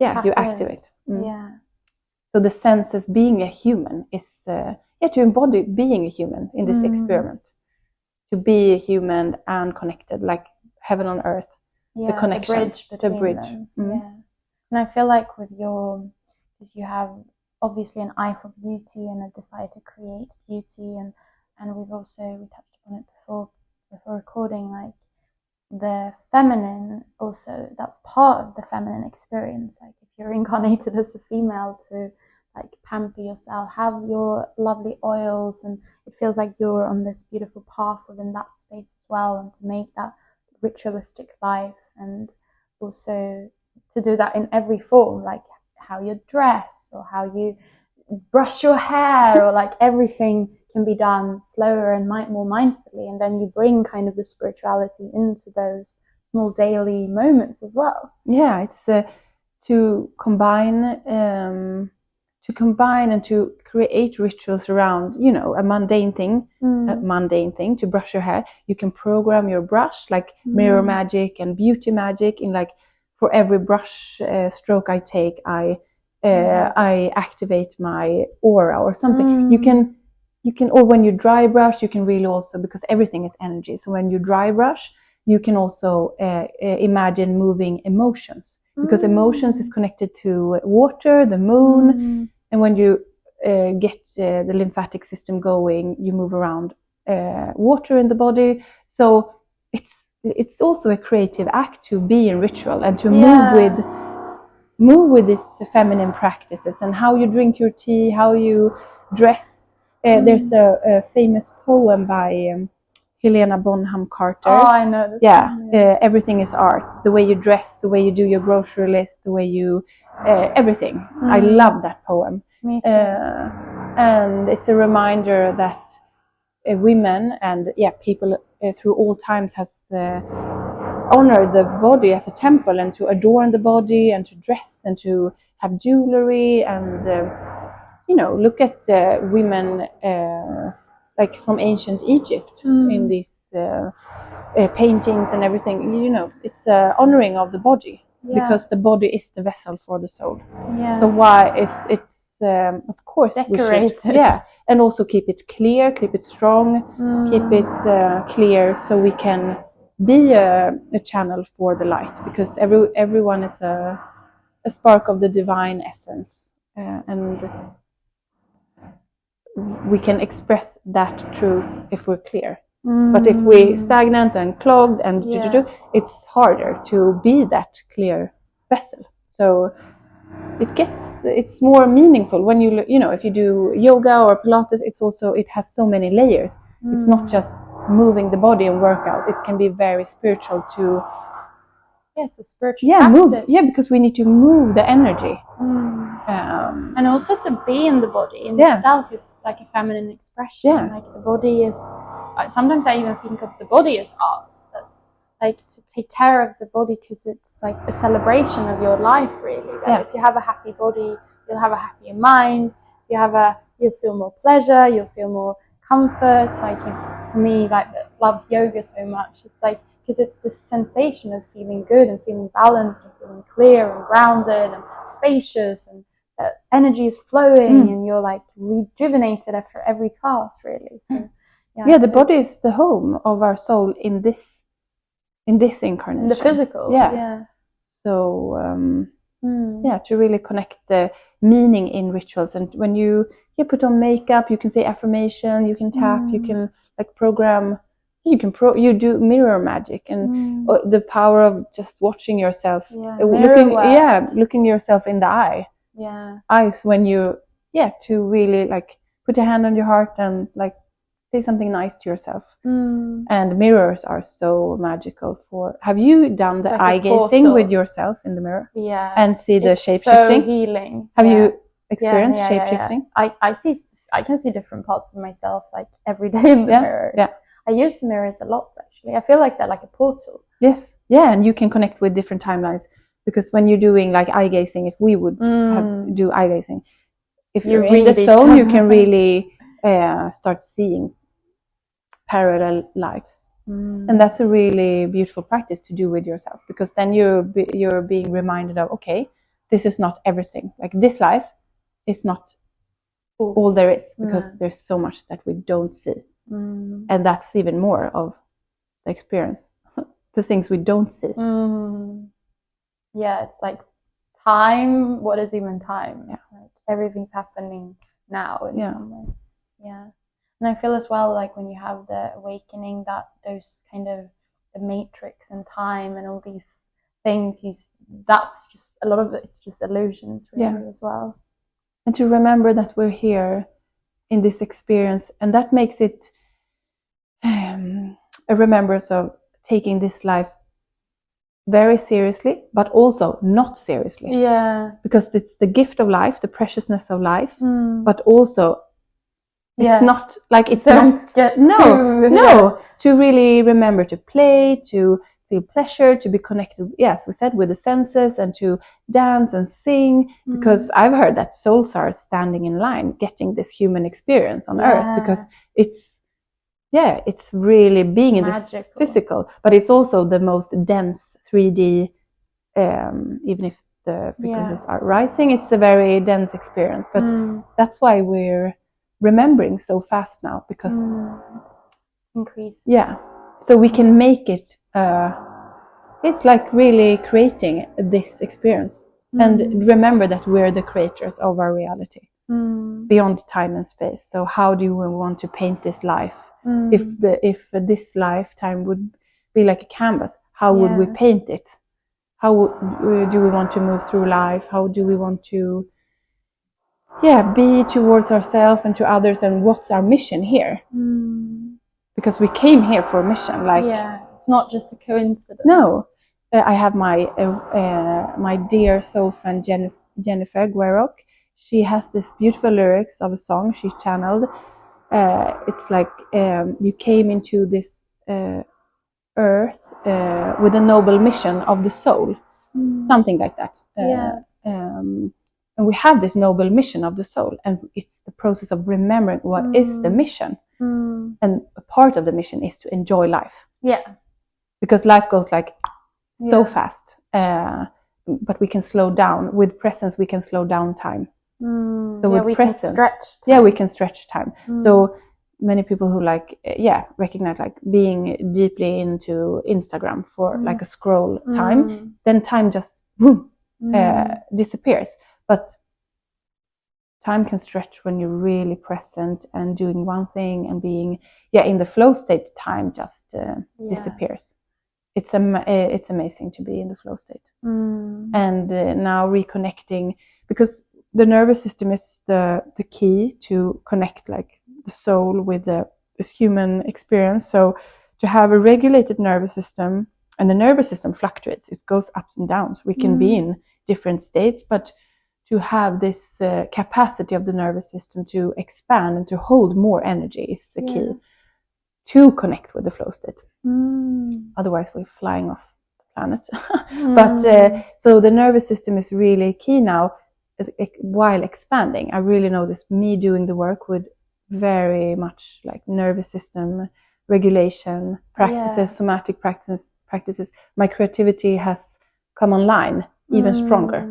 you activate. So the sense as being a human is to embody being a human in this experiment, to be a human and connected, like heaven on earth, the connection, the bridge. And I feel like with because you have obviously an eye for beauty and a desire to create beauty, and we touched upon it before recording, the feminine also, that's part of the feminine experience. If you're incarnated as a female, to pamper yourself, have your lovely oils, and it feels like you're on this beautiful path within that space as well, and to make that ritualistic life, and also to do that in every form, how you dress, or how you brush your hair, or everything can be done slower and more mindfully, and then you bring kind of the spirituality into those small daily moments as well. It's to combine and to create rituals around a mundane thing, to brush your hair. You can program your brush, mirror magic and beauty magic, in for every brush stroke I take, I activate my aura or something. You can, or when you dry brush, you can really also, because everything is energy. So when you dry brush, you can also imagine moving emotions, because emotions is connected to water, the moon, and when you get the lymphatic system going, you move around water in the body. So it's also a creative act to be in ritual and to move with these feminine practices, and how you drink your tea, how you dress. There's a famous poem by Helena Bonham Carter. Oh, I know this. Everything is art. The way you dress, the way you do your grocery list, the way you everything. I love that poem. Me too. And it's a reminder that women and people through all times has honored the body as a temple, and to adorn the body, and to dress, and to have jewelry, and look at women from ancient Egypt in these paintings and everything. You know, it's honoring of the body, because the body is the vessel for the soul. So why is it's of course decorated? We should, and also keep it clear, keep it strong, keep it clear, so we can be a channel for the light, because everyone is a spark of the divine essence, and we can express that truth if we're clear. But if we stagnant and clogged and it's harder to be that clear vessel. So it's more meaningful when if you do yoga or Pilates, it has so many layers. It's not just moving the body and workout. It can be very spiritual to it's a spiritual practice. Because we need to move the energy. And also to be in the body in itself is like a feminine expression. Like the body is, sometimes I even think of the body as art, that like to take care of the body, because it's like a celebration of your life, really. If you have a happy body, you'll have a happier mind. You'll feel more pleasure, you'll feel more comfort. Like for me, like loves yoga so much, it's like, because it's this sensation of feeling good and feeling balanced and feeling clear and grounded and spacious, and energy is flowing and you're like rejuvenated after every class, really. So the body is the home of our soul in this incarnation, the physical. So to really connect the meaning in rituals. And when you put on makeup, you can say affirmation, you can tap, you can like program, you do mirror magic, and the power of just watching yourself, looking yourself in the eyes when you to really like put a hand on your heart and like say something nice to yourself. And mirrors are so magical. Have you done the eye gazing with yourself in the mirror? And see the shape shifting? So healing. Have you experienced shape shifting? I can see different parts of myself like every day in the mirror. I use mirrors a lot, actually. I feel like they're like a portal. Yes, and you can connect with different timelines, because when you're doing like eye gazing, if we would do eye gazing, if you're in the zone, you can really start seeing parallel lives, and that's a really beautiful practice to do with yourself, because then you're being reminded of, okay, this is not everything. Like this life is not all there is, because there's so much that we don't see. And that's even more of the experience, the things we don't see. It's like time. What is even time? Like everything's happening now in some ways. And I feel as well, like when you have the awakening, that those kind of the matrix and time and all these things, that's just a lot of it. It's just illusions, really, as well. And to remember that we're here in this experience, and that makes it a remembrance of taking this life very seriously, but also not seriously. Because it's the gift of life, the preciousness of life, but also it's not like it's to really remember to play, to feel pleasure, to be connected, yes, we said, with the senses, and to dance and sing, because I've heard that souls are standing in line getting this human experience on earth, because it's really being in this physical, but it's also the most dense 3D, even if the frequencies are rising, it's a very dense experience. But that's why we're remembering so fast now, because it's increased. So we can make it, it's like really creating this experience, and remember that we're the creators of our reality beyond time and space. So how do we want to paint this life? If this lifetime would be like a canvas, how would we paint it? How do we want to move through life? How do we want to be towards ourselves and to others, and what's our mission here? Because we came here for a mission. Like it's not just a coincidence. No, I have my my dear soul friend Jennifer Guerrock. She has this beautiful lyrics of a song she channeled. It's like you came into this earth with a noble mission of the soul, something like that. And we have this noble mission of the soul, and it's the process of remembering what is the mission. And a part of the mission is to enjoy life. Yeah. Because life goes like so fast. But we can slow down. With presence, we can slow down time. So with presence, can stretch time. Yeah, we can stretch time. So many people who recognize like being deeply into Instagram for like a scroll time, then time just disappears. But time can stretch when you're really present and doing one thing and being in the flow state. Time just disappears. It's amazing to be in the flow state. And now reconnecting, because the nervous system is the key to connect like the soul with this human experience. So to have a regulated nervous system, and the nervous system fluctuates, it goes ups and downs. We can be in different states, but to have this capacity of the nervous system to expand and to hold more energy is the key to connect with the flow state. Otherwise we're flying off the planet. But so the nervous system is really key now while expanding. I really noticed me doing the work with very much like nervous system regulation practices, somatic practices. My creativity has come online even stronger.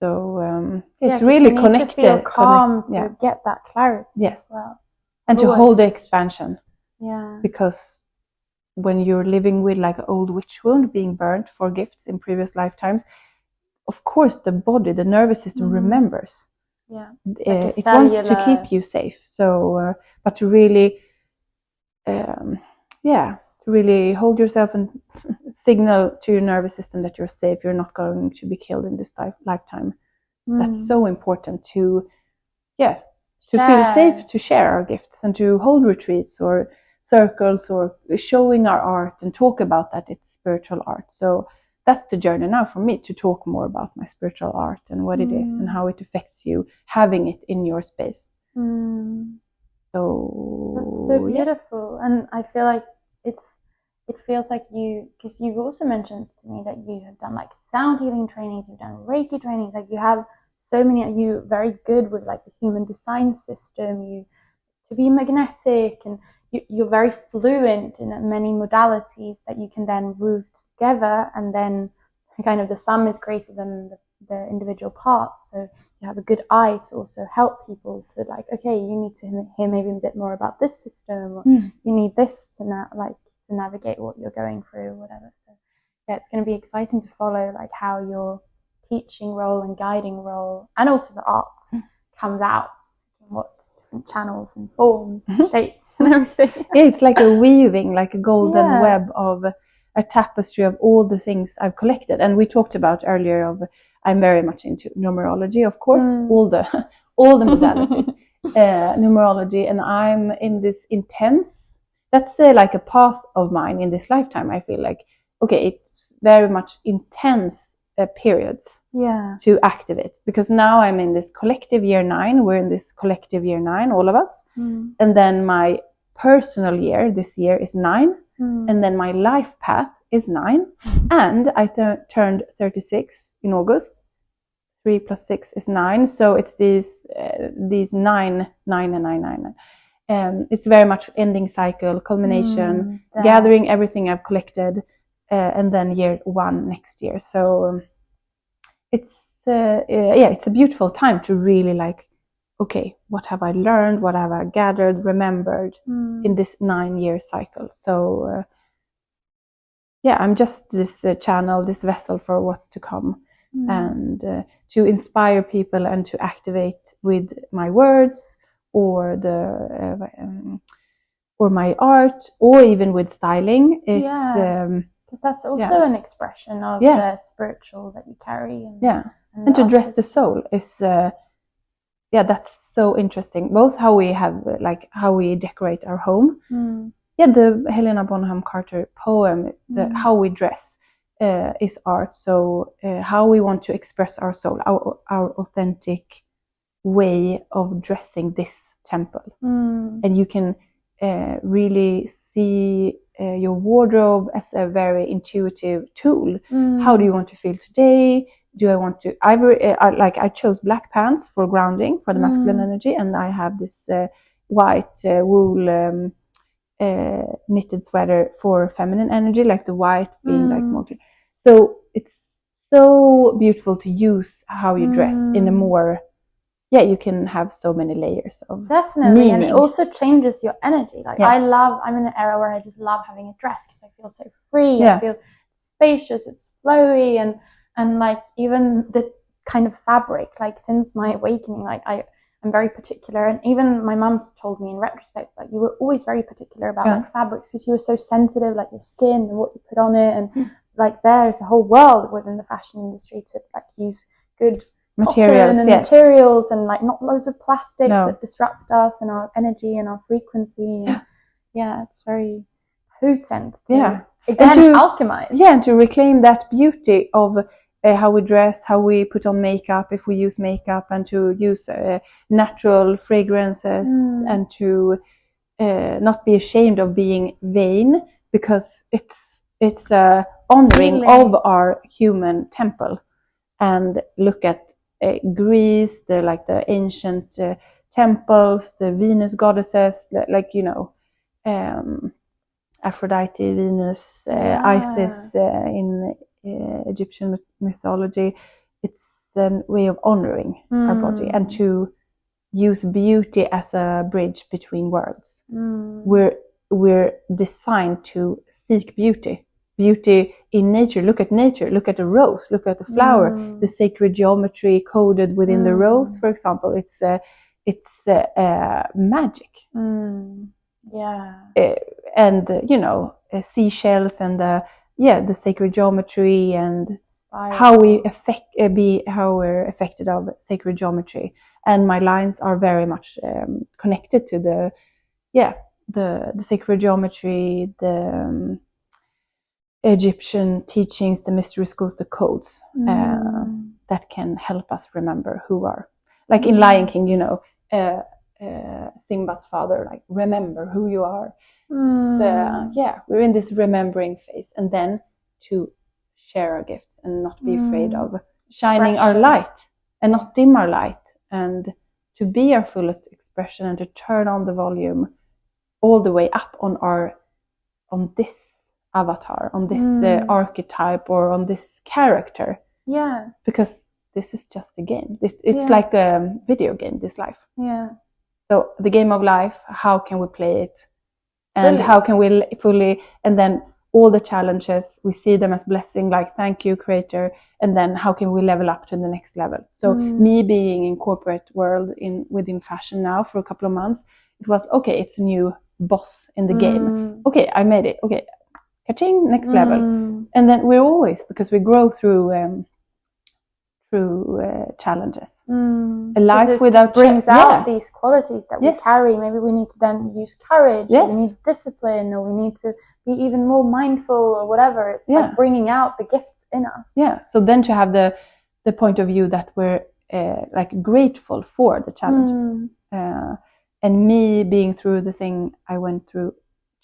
So it's really you connected. To feel calm to get that clarity as well. And to hold the expansion. Yeah. Because when you're living with like an old witch wound being burnt for gifts in previous lifetimes, of course the body, the nervous system remembers. Yeah. It wants to keep you safe. So, but to really, to really hold yourself and signal to your nervous system that you're safe, you're not going to be killed in this lifetime. That's so important to feel safe, to share our gifts and to hold retreats or circles or showing our art and talk about that it's spiritual art. So that's the journey now for me, to talk more about my spiritual art and what it is and how it affects you, having it in your space. So that's so beautiful. And I feel like it feels like because you've also mentioned to me that you have done like sound healing trainings, you've done Reiki trainings, like you have so many, you're very good with like the human design system, to be magnetic, and you're very fluent in many modalities that you can then weave together, and then kind of the sum is greater than the individual parts. So you have a good eye to also help people to like, okay, you need to hear maybe a bit more about this system, or you need this to navigate what you're going through, or whatever. So yeah, it's going to be exciting to follow like how your teaching role and guiding role and also the art comes out, and what different channels and forms and shapes and everything. It's like a weaving, like a golden web of a tapestry of all the things I've collected. And we talked about earlier I'm very much into numerology, of course, all the modalities, numerology, and I'm in this intense, that's like a path of mine in this lifetime. I feel like, okay, it's very much intense periods to activate, because now I'm in this collective year 9. We're in this collective year 9, all of us. And then my personal year this year is 9. And then my life path is 9. And I turned 36 in August. 3 + 6 is 9. So it's these 9, 9, and 9, 9. It's very much ending cycle, culmination, gathering everything I've collected, and then year 1 next year. So it's a beautiful time to really like, okay, what have I learned? What have I gathered, remembered in this 9-year cycle? So I'm just this channel, this vessel for what's to come, and to inspire people and to activate with my words or or my art, or even with styling is. Because that's also an expression of the spiritual that you carry. And to dress the soul is, that's so interesting. Both how we have, like, how we decorate our home. The Helena Bonham Carter poem, how we dress is art. So how we want to express our soul, our authentic way of dressing this temple. And you can really see your wardrobe as a very intuitive tool. How do you want to feel today? Do I want to I chose black pants for grounding, for the masculine energy, and I have this white wool knitted sweater for feminine energy, like the white being like more. So it's so beautiful to use how you dress in a more, you can have so many layers of definitely meaning. And it also changes your energy. Like Yes. I'm in an era where I just love having a dress because I feel so free. Yeah. I feel spacious, it's flowy, and like even the kind of fabric, like since my awakening, like I'm very particular, and even my mum's told me in retrospect, like you were always very particular about like fabrics because you were so sensitive, like your skin and what you put on it, and like there's a whole world within the fashion industry to like use good materials, and materials, and like not loads of plastics that disrupt us and our energy and our frequency. And it's very potent to again alchemize. And to reclaim that beauty of how we dress, how we put on makeup, if we use makeup, and to use natural fragrances, and to not be ashamed of being vain, because it's honoring of our human temple. And look at Greece, the ancient temples, the Venus goddesses, Aphrodite, Venus, Isis in Egyptian mythology. It's a way of honoring our body, and to use beauty as a bridge between worlds. We're designed to seek beauty in nature. Look at nature, look at the rose, look at the flower, the sacred geometry coded within the rose, for example. It's magic. And seashells, and the sacred geometry, and how we're affected of sacred geometry. And my lines are very much connected to the sacred geometry, the Egyptian teachings, the mystery schools, the codes that can help us remember who we are. Like in Lion King, Simba's father, like, remember who you are. We're in this remembering phase, and then to share our gifts and not be afraid of shining our light and not dim our light, and to be our fullest expression, and to turn on the volume all the way up on this avatar, on this archetype, or on this character. Because this is just a game. It's like a video game, this life. So the game of life, how can we play it? And how can we fully, and then all the challenges, we see them as blessing, like, thank you, creator. And then how can we level up to the next level? So me being in corporate world within fashion now for a couple of months, it was, okay, it's a new boss in the game. Okay, I made it. Okay, ka-ching, next level. And then we're always, because we grow through challenges. A life without brings out these qualities that we carry. Maybe we need to then use courage, or we need discipline, or we need to be even more mindful, or whatever. It's like bringing out the gifts in us. So then to have the point of view that we're like grateful for the challenges. And me being through the thing I went through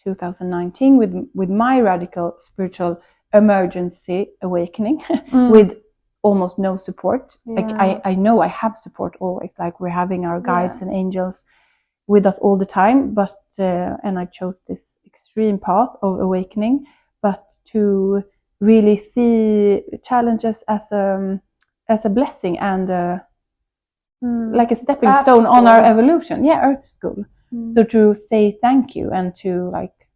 2019 with my radical spiritual emergency awakening with almost no support. Like I know I have support always, like we're having our guides and angels with us all the time, but and I chose this extreme path of awakening, but to really see challenges as a blessing, and like a stepping stone on our evolution. Earth school. So to say thank you, and to, like,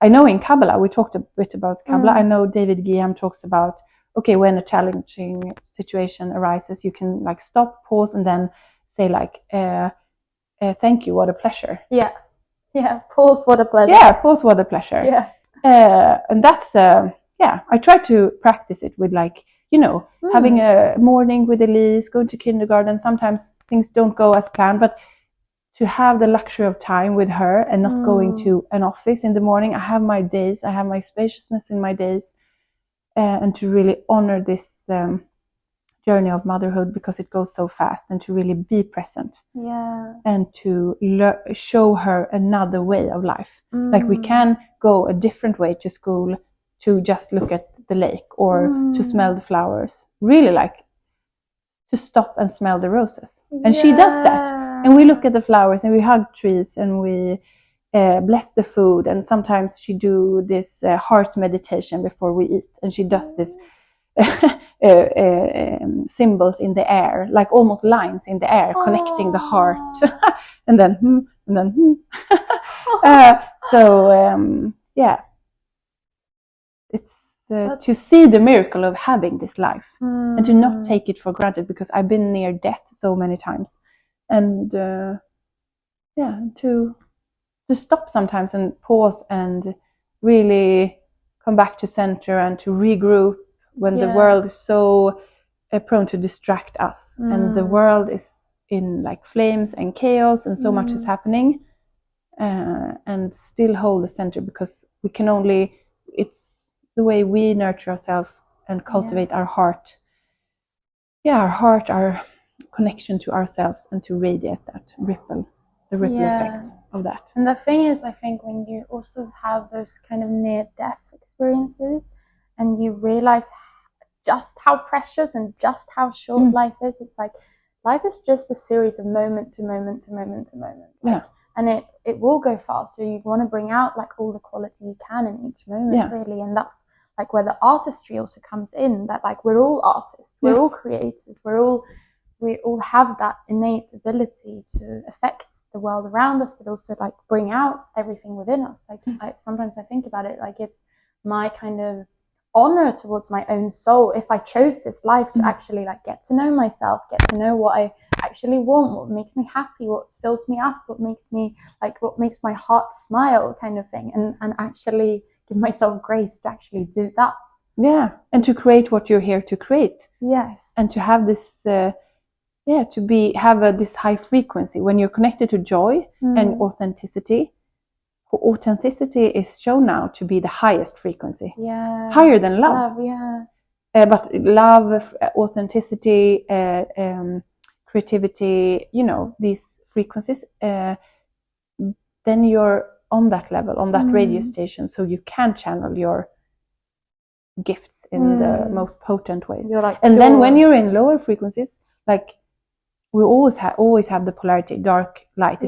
I know in Kabbalah, we talked a bit about Kabbalah. I know David Guillaume talks about, okay, when a challenging situation arises, you can like stop, pause, and then say like, thank you, what a pleasure. Pause, what a pleasure. Pause, what a pleasure. And that's I try to practice it with, like, having a morning with Elise, going to kindergarten. Sometimes things don't go as planned, but to have the luxury of time with her and not going to an office in the morning. I have my days, I have my spaciousness in my days, and to really honor this journey of motherhood, because it goes so fast, and to really be present. And to show her another way of life. Like, we can go a different way to school, to just look at the lake, or to smell the flowers. Really, like, to stop and smell the roses. And she does that. And we look at the flowers and we hug trees and we bless the food. And sometimes she do this heart meditation before we eat, and she does this symbols in the air, like almost lines in the air, connecting the heart, and then it's to see the miracle of having this life and to not take it for granted, because I've been near death so many times, and to stop sometimes and pause and really come back to center and to regroup when the world is so prone to distract us, and the world is in like flames and chaos and so much is happening, and still hold the center, because we can only, it's the way we nurture ourselves and cultivate our heart, our connection to ourselves, and to radiate that ripple effect of that. And the thing is, I think when you also have those kind of near-death experiences and you realize just how precious and just how short life is, it's like life is just a series of moment to moment to moment to moment. And it will go fast, so you want to bring out like all the quality you can in each moment, really. And that's like where the artistry also comes in, that like we're all artists, we're all creators, we all have that innate ability to affect the world around us, but also like bring out everything within us. Like sometimes I think about it, like it's my kind of honor towards my own soul if I chose this life to actually like get to know myself, get to know what I actually want, what makes me happy, what fills me up, what makes my heart smile, kind of thing, and actually give myself grace to actually do that. And to create what you're here to create. And to have this this high frequency when you're connected to joy and authenticity. Authenticity is shown now to be the highest frequency, higher than love. But love, authenticity, creativity, these frequencies, then you're on that level, on that radio station, so you can channel your gifts in the most potent ways. And then when you're in lower frequencies, like we always have the polarity, dark, light.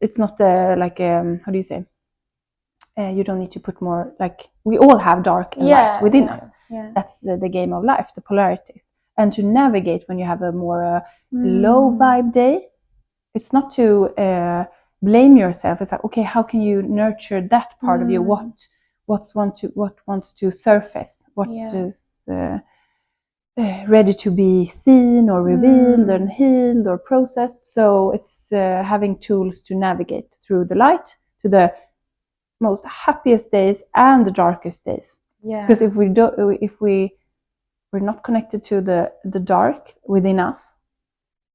It's not like how do you say? You don't need to put more, like we all have dark and light within us. That's the game of life, the polarities. And to navigate when you have a more low vibe day, it's not to blame yourself. It's like, okay, how can you nurture that part of you? What wants to surface? What is ready to be seen or revealed and healed or processed. So it's having tools to navigate through the light to the most happiest days and the darkest days. Because if we're not connected to the dark within us,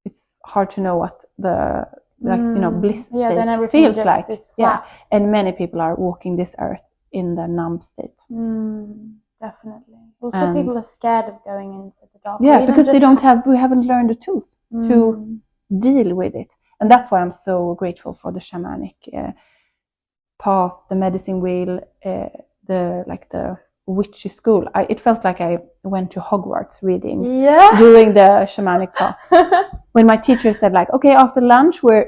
it's hard to know what the bliss state feels like. And many people are walking this earth in the numb state. Definitely. Also, people are scared of going into the dark. Because we haven't learned the tools to deal with it. And that's why I'm so grateful for the shamanic path, the medicine wheel, the witchy school. It felt like I went to Hogwarts reading, doing the shamanic path. When my teacher said like, okay, after lunch we're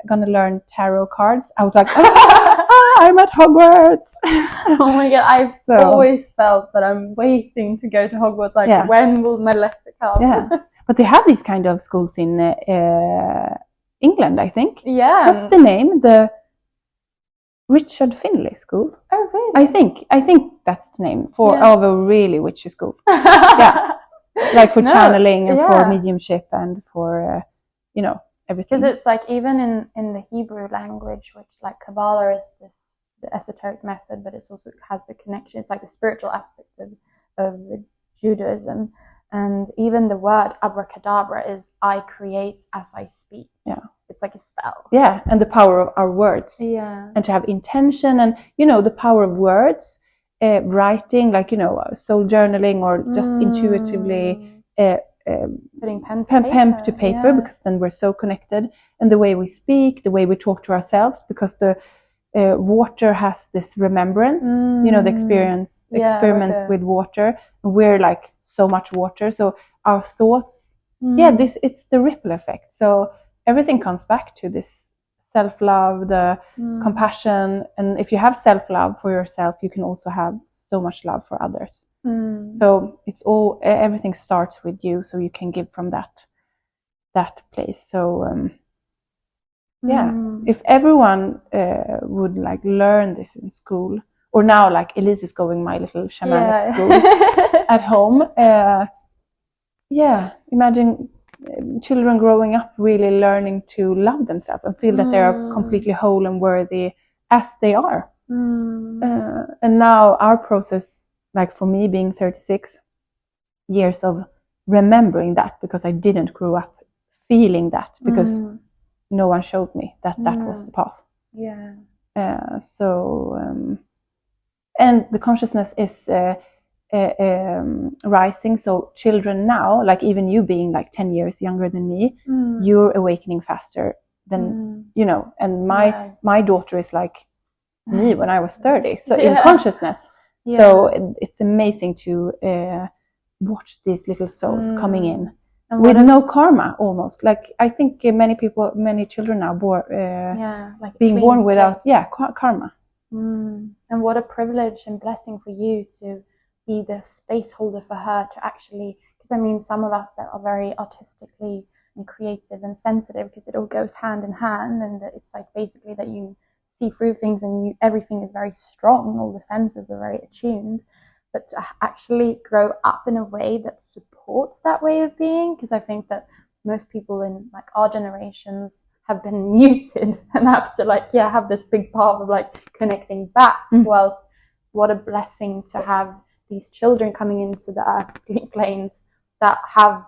gonna learn tarot cards, I was like, I'm at Hogwarts. Oh my god, I've always felt that I'm waiting to go to Hogwarts. Like, when will my letter come? But they have these kind of schools in England, I think. What's the name? The Richard Finlay School. Oh, really? I think that's the name of a really witchy school. Like for channeling and for mediumship and for everything. Because it's like even in the Hebrew language, which like Kabbalah is the esoteric method, but it's also has the connection. It's like the spiritual aspect of Judaism, and even the word abracadabra is I create as I speak. It's like a spell. And the power of our words. And to have intention and the power of words, writing, like soul journaling or just intuitively putting pen to paper, because then we're so connected. And the way we speak, the way we talk to ourselves, because the water has this remembrance, the experiments with water. We're like so much water, so our thoughts, it's the ripple effect. So everything comes back to this self-love, the compassion. And if you have self-love for yourself, you can also have so much love for others. So it's everything starts with you, so you can give from that place. So if everyone would like learn this in school, or now like Elise is going my little shamanic school at home. Imagine children growing up really learning to love themselves and feel that they are completely whole and worthy as they are. And now our process, like for me being 36 years of remembering that, because I didn't grow up feeling that, because no one showed me that was the path. And the consciousness is rising. So children now, like even you being like 10 years younger than me, you're awakening faster than, and my daughter is like me when I was 30. So in consciousness. So it's amazing to watch these little souls coming in with no karma, almost. Like I think many children now being born without karma. And what a privilege and blessing for you to be the space holder for her to actually, because I mean, some of us that are very artistically and creative and sensitive, because it all goes hand in hand, and it's like basically that you see through things and everything is very strong, all the senses are very attuned, but to actually grow up in a way that supports that way of being, because I think that most people in like our generations have been muted and have to have this big path of like connecting back, whilst what a blessing to have these children coming into the earthly planes that have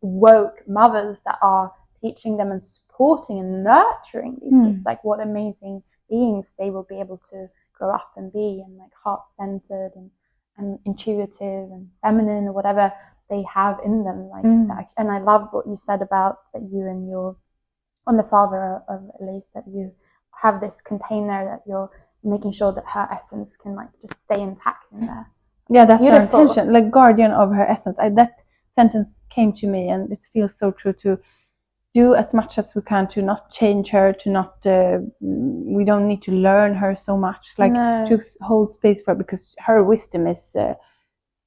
woke mothers that are teaching them and supporting and nurturing these kids. Like what amazing beings they will be able to grow up and be, and like heart-centered and intuitive and feminine, or whatever they have in them. And I love what you said about that you and your on the father of Elise, that you have this container that you're making sure that her essence can like just stay intact in there. That's beautiful. Our intention, like guardian of her essence. That sentence came to me, and it feels so true, to do as much as we can to not change her, to not we don't need to learn her so much, to hold space for her, because her wisdom is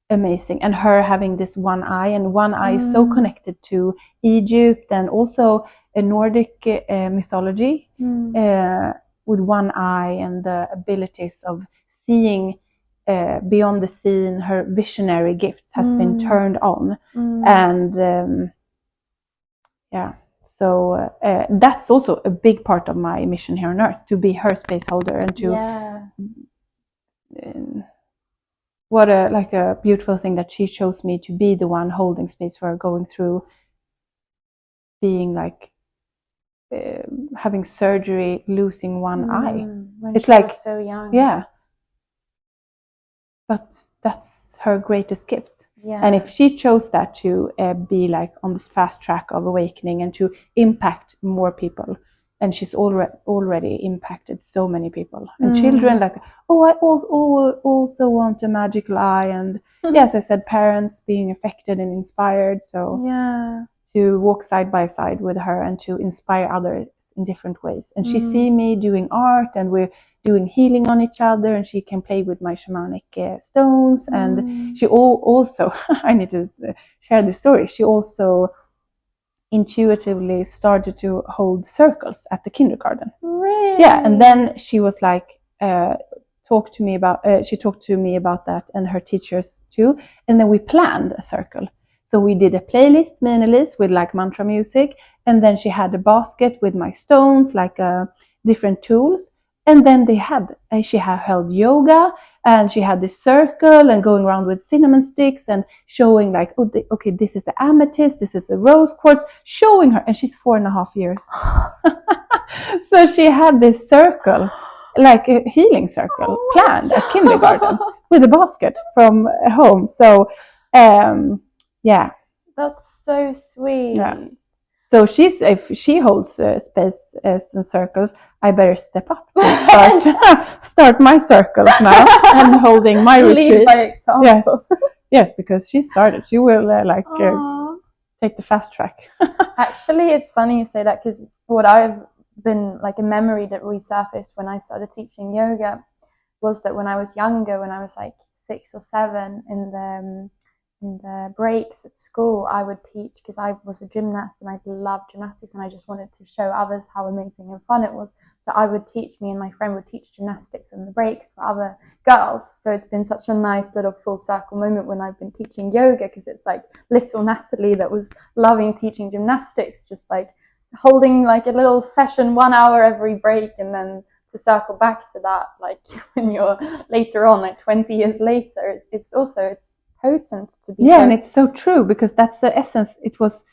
amazing, and her having this one eye, and one eye is so connected to Egypt and also a Nordic mythology, with one eye and the abilities of seeing beyond the scene. Her visionary gifts has been turned on, and so that's also a big part of my mission here on earth, to be her space holder, and to what a beautiful thing that she chose me to be the one holding space for her, going through being like having surgery, losing one eye. When it's she like was so young. But that's her greatest gift. And if she chose that to be like on this fast track of awakening and to impact more people, and she's already impacted so many people, and children like, I also want a magical eye, and yes, I said parents being affected and inspired, so to walk side by side with her and to inspire others in different ways. And she see me doing art, and we're doing healing on each other, and she can play with my shamanic stones. And she also I need to share this story, she also intuitively started to hold circles at the kindergarten. Really? And then she was like talked to me about that, and her teachers too, and then we planned a circle. So we did a playlist, me and Elise, with like mantra music, and then she had a basket with my stones, like different tools. And then she held yoga, and she had this circle and going around with cinnamon sticks and showing like, okay, this is the amethyst, this is a rose quartz, showing her, and she's 4.5 years. So she had this circle, like a healing circle, planned at kindergarten with a basket from home. So, that's so sweet. So if she holds space and circles, I better step up to start my circles now and holding my retreat. Lead by example. Yes, because she started. She will take the fast track. Actually, it's funny you say that, because what I've been like, a memory that resurfaced when I started teaching yoga was that when I was younger, when I was like 6 or 7, in the breaks at school, I would teach, because I was a gymnast and I loved gymnastics and I just wanted to show others how amazing and fun it was. So I would teach, me and my friend would teach gymnastics in the breaks for other girls. So it's been such a nice little full circle moment when I've been teaching yoga, because it's like little Natalie that was loving teaching gymnastics, just like holding like a little session 1 hour every break, and then to circle back to that, like when you're later on, like 20 years later, it's potent to be. Yeah, and it's so true, because that's the essence. It was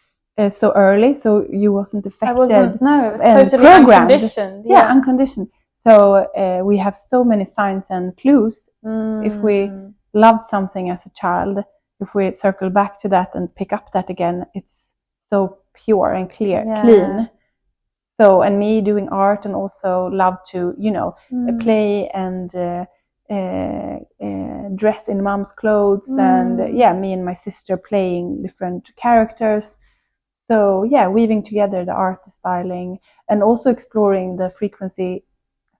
so early, so you wasn't affected. I wasn't. No, it was totally programmed. Unconditioned. Yeah, unconditioned. So we have so many signs and clues. If we love something as a child, if we circle back to that and pick up that again, it's so pure and clear, clean. So, and me doing art, and also love to, play and dress in mom's clothes, and me and my sister playing different characters. So weaving together the art, the styling, and also exploring the frequency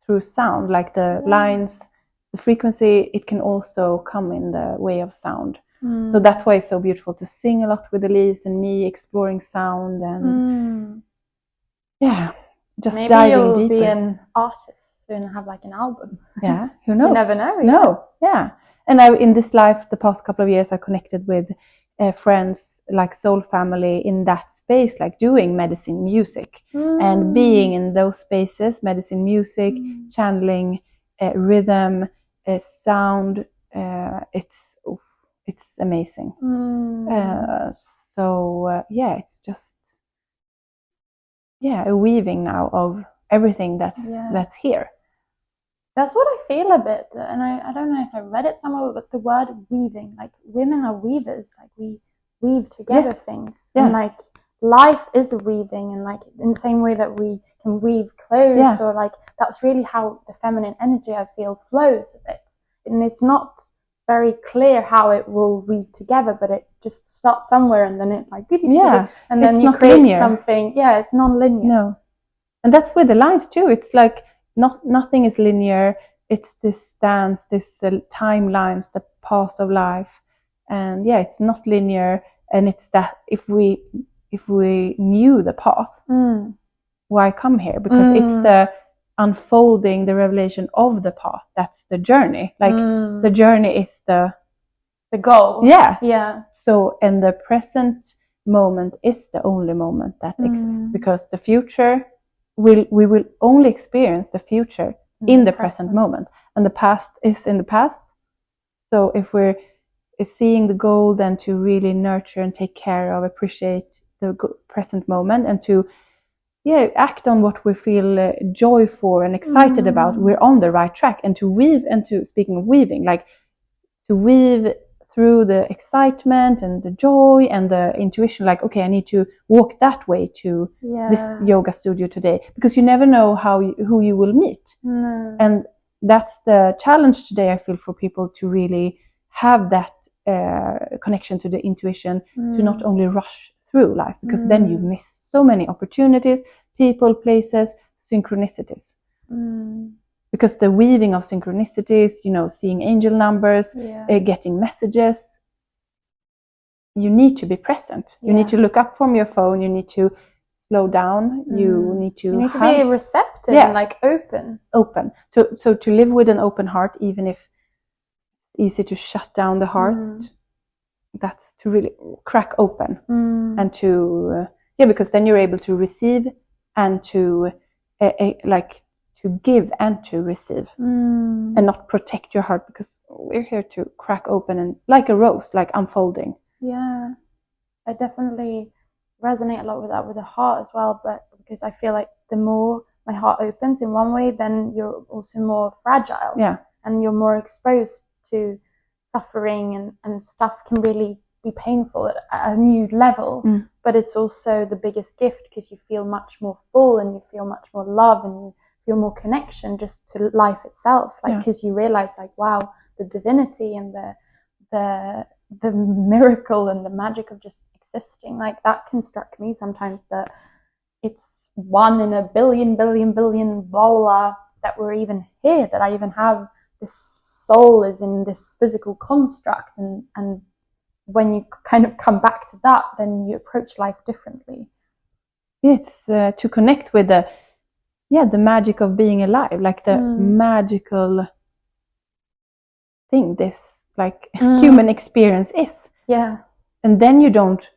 through sound, like the lines, the frequency, it can also come in the way of sound. So that's why it's so beautiful to sing a lot with Elise and me, exploring sound, and just maybe diving you'll deeper. Be an artist soon and have like an album. Yeah, who knows? You never know. No, And in this life, the past couple of years, I connected with friends like Soul Family in that space, like doing medicine music and being in those spaces, medicine music, channeling rhythm, sound. It's amazing. It's just a weaving now of everything that's here. That's what I feel a bit, and I don't know if I read it somewhere, but the word weaving, like women are weavers, like we weave together things, and like life is a weaving, and like in the same way that we can weave clothes, or like that's really how the feminine energy, I feel, flows a bit, and it's not very clear how it will weave together, but it just starts somewhere, and then it like and then you create linear. Something. Yeah, it's non-linear. No, and that's with the lines too. It's like nothing is linear. It's this dance, this timelines, the path of life, and it's not linear. And it's that if we knew the path, why come here? Because it's the unfolding, the revelation of the path. That's the journey. Like the journey is the goal. Yeah. So, and the present moment is the only moment that exists, because the future we will only experience the future in the present moment, and the past is in the past. So if we're seeing the goal, then to really nurture and take care of, appreciate the present moment, and to act on what we feel joy for and excited about, we're on the right track. And to weave, and to, speaking of weaving, like to weave through the excitement and the joy and the intuition, like, okay, I need to walk that way to this yoga studio today, because you never know who you will meet. And that's the challenge today, I feel, for people to really have that connection to the intuition, to not only rush through life, because then you miss so many opportunities, people, places, synchronicities. Because the weaving of synchronicities, seeing angel numbers, getting messages, you need to be present. You need to look up from your phone. You need to slow down. You need to be receptive and like open. So to live with an open heart, even if it's easy to shut down the heart, that's to really crack open and to because then you're able to receive and to to give and to receive, and not protect your heart, because we're here to crack open and like a rose, like unfolding. Yeah, I definitely resonate a lot with that, with the heart as well, but because I feel like the more my heart opens in one way, then you're also more fragile, and you're more exposed to suffering, and stuff can really be painful at a new level, but it's also the biggest gift, because you feel much more full, and you feel much more love, and you feel more connection just to life itself, like, because you realize, like, wow, the divinity and the miracle and the magic of just existing. Like that construct me sometimes that it's 1 in a billion voila that we're even here, that I even have this soul is in this physical construct, and when you kind of come back to that, then you approach life differently. It's to connect with the magic of being alive, like the magical thing this like human experience is. Yeah. And then you don't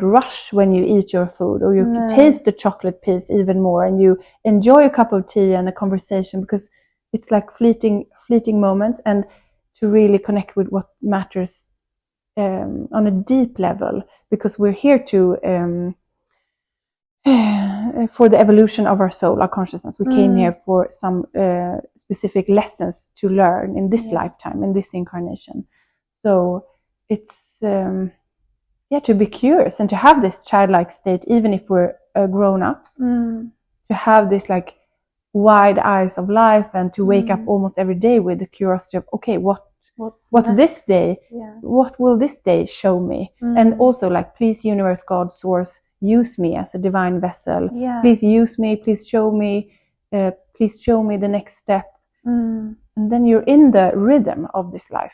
rush when you eat your food, or you taste the chocolate piece even more, and you enjoy a cup of tea and a conversation, because it's like fleeting moments, and to really connect with what matters on a deep level, because we're here to for the evolution of our soul, our consciousness. We came here for some specific lessons to learn in this lifetime, in this incarnation. So it's to be curious and to have this childlike state, even if we're grown-ups, to have this like wide eyes of life, and to wake up almost every day with the curiosity of, okay, what's this day? What will this day show me? And also like, please, universe, God, source, use me as a divine vessel. Please use me, please show me the next step. And then you're in the rhythm of this life.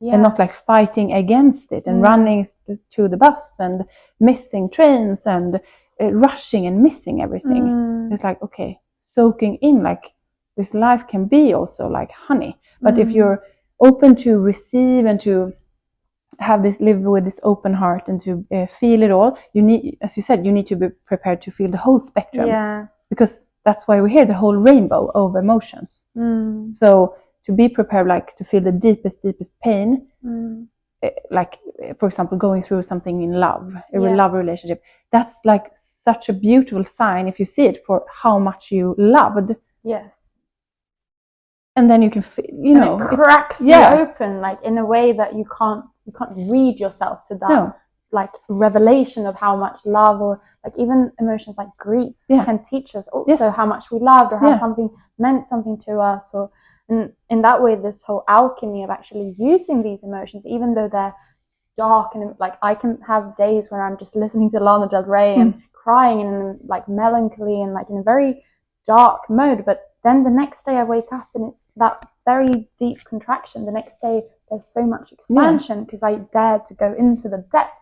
And not like fighting against it and running to the bus and missing trains and rushing and missing everything. It's like, okay, soaking in, like this life can be also like honey. But if you're open to receive and to have this, live with this open heart, and to feel it all, you need, as you said, you need to be prepared to feel the whole spectrum, because that's why we're here, the whole rainbow of emotions. So to be prepared, like to feel the deepest pain, like for example going through something in love, a love relationship, that's like such a beautiful sign, if you see it, for how much you loved. And then you can feel, it cracks you open, like in a way that you can't read yourself to that like revelation of how much love, or like even emotions like grief can teach us also how much we loved, or how something meant something to us, or in that way, this whole alchemy of actually using these emotions, even though they're dark, and like I can have days where I'm just listening to Lana Del Rey and crying and like melancholy and like in a very dark mode, but then the next day I wake up and it's that very deep contraction. The next day there's so much expansion because I dared to go into the depth.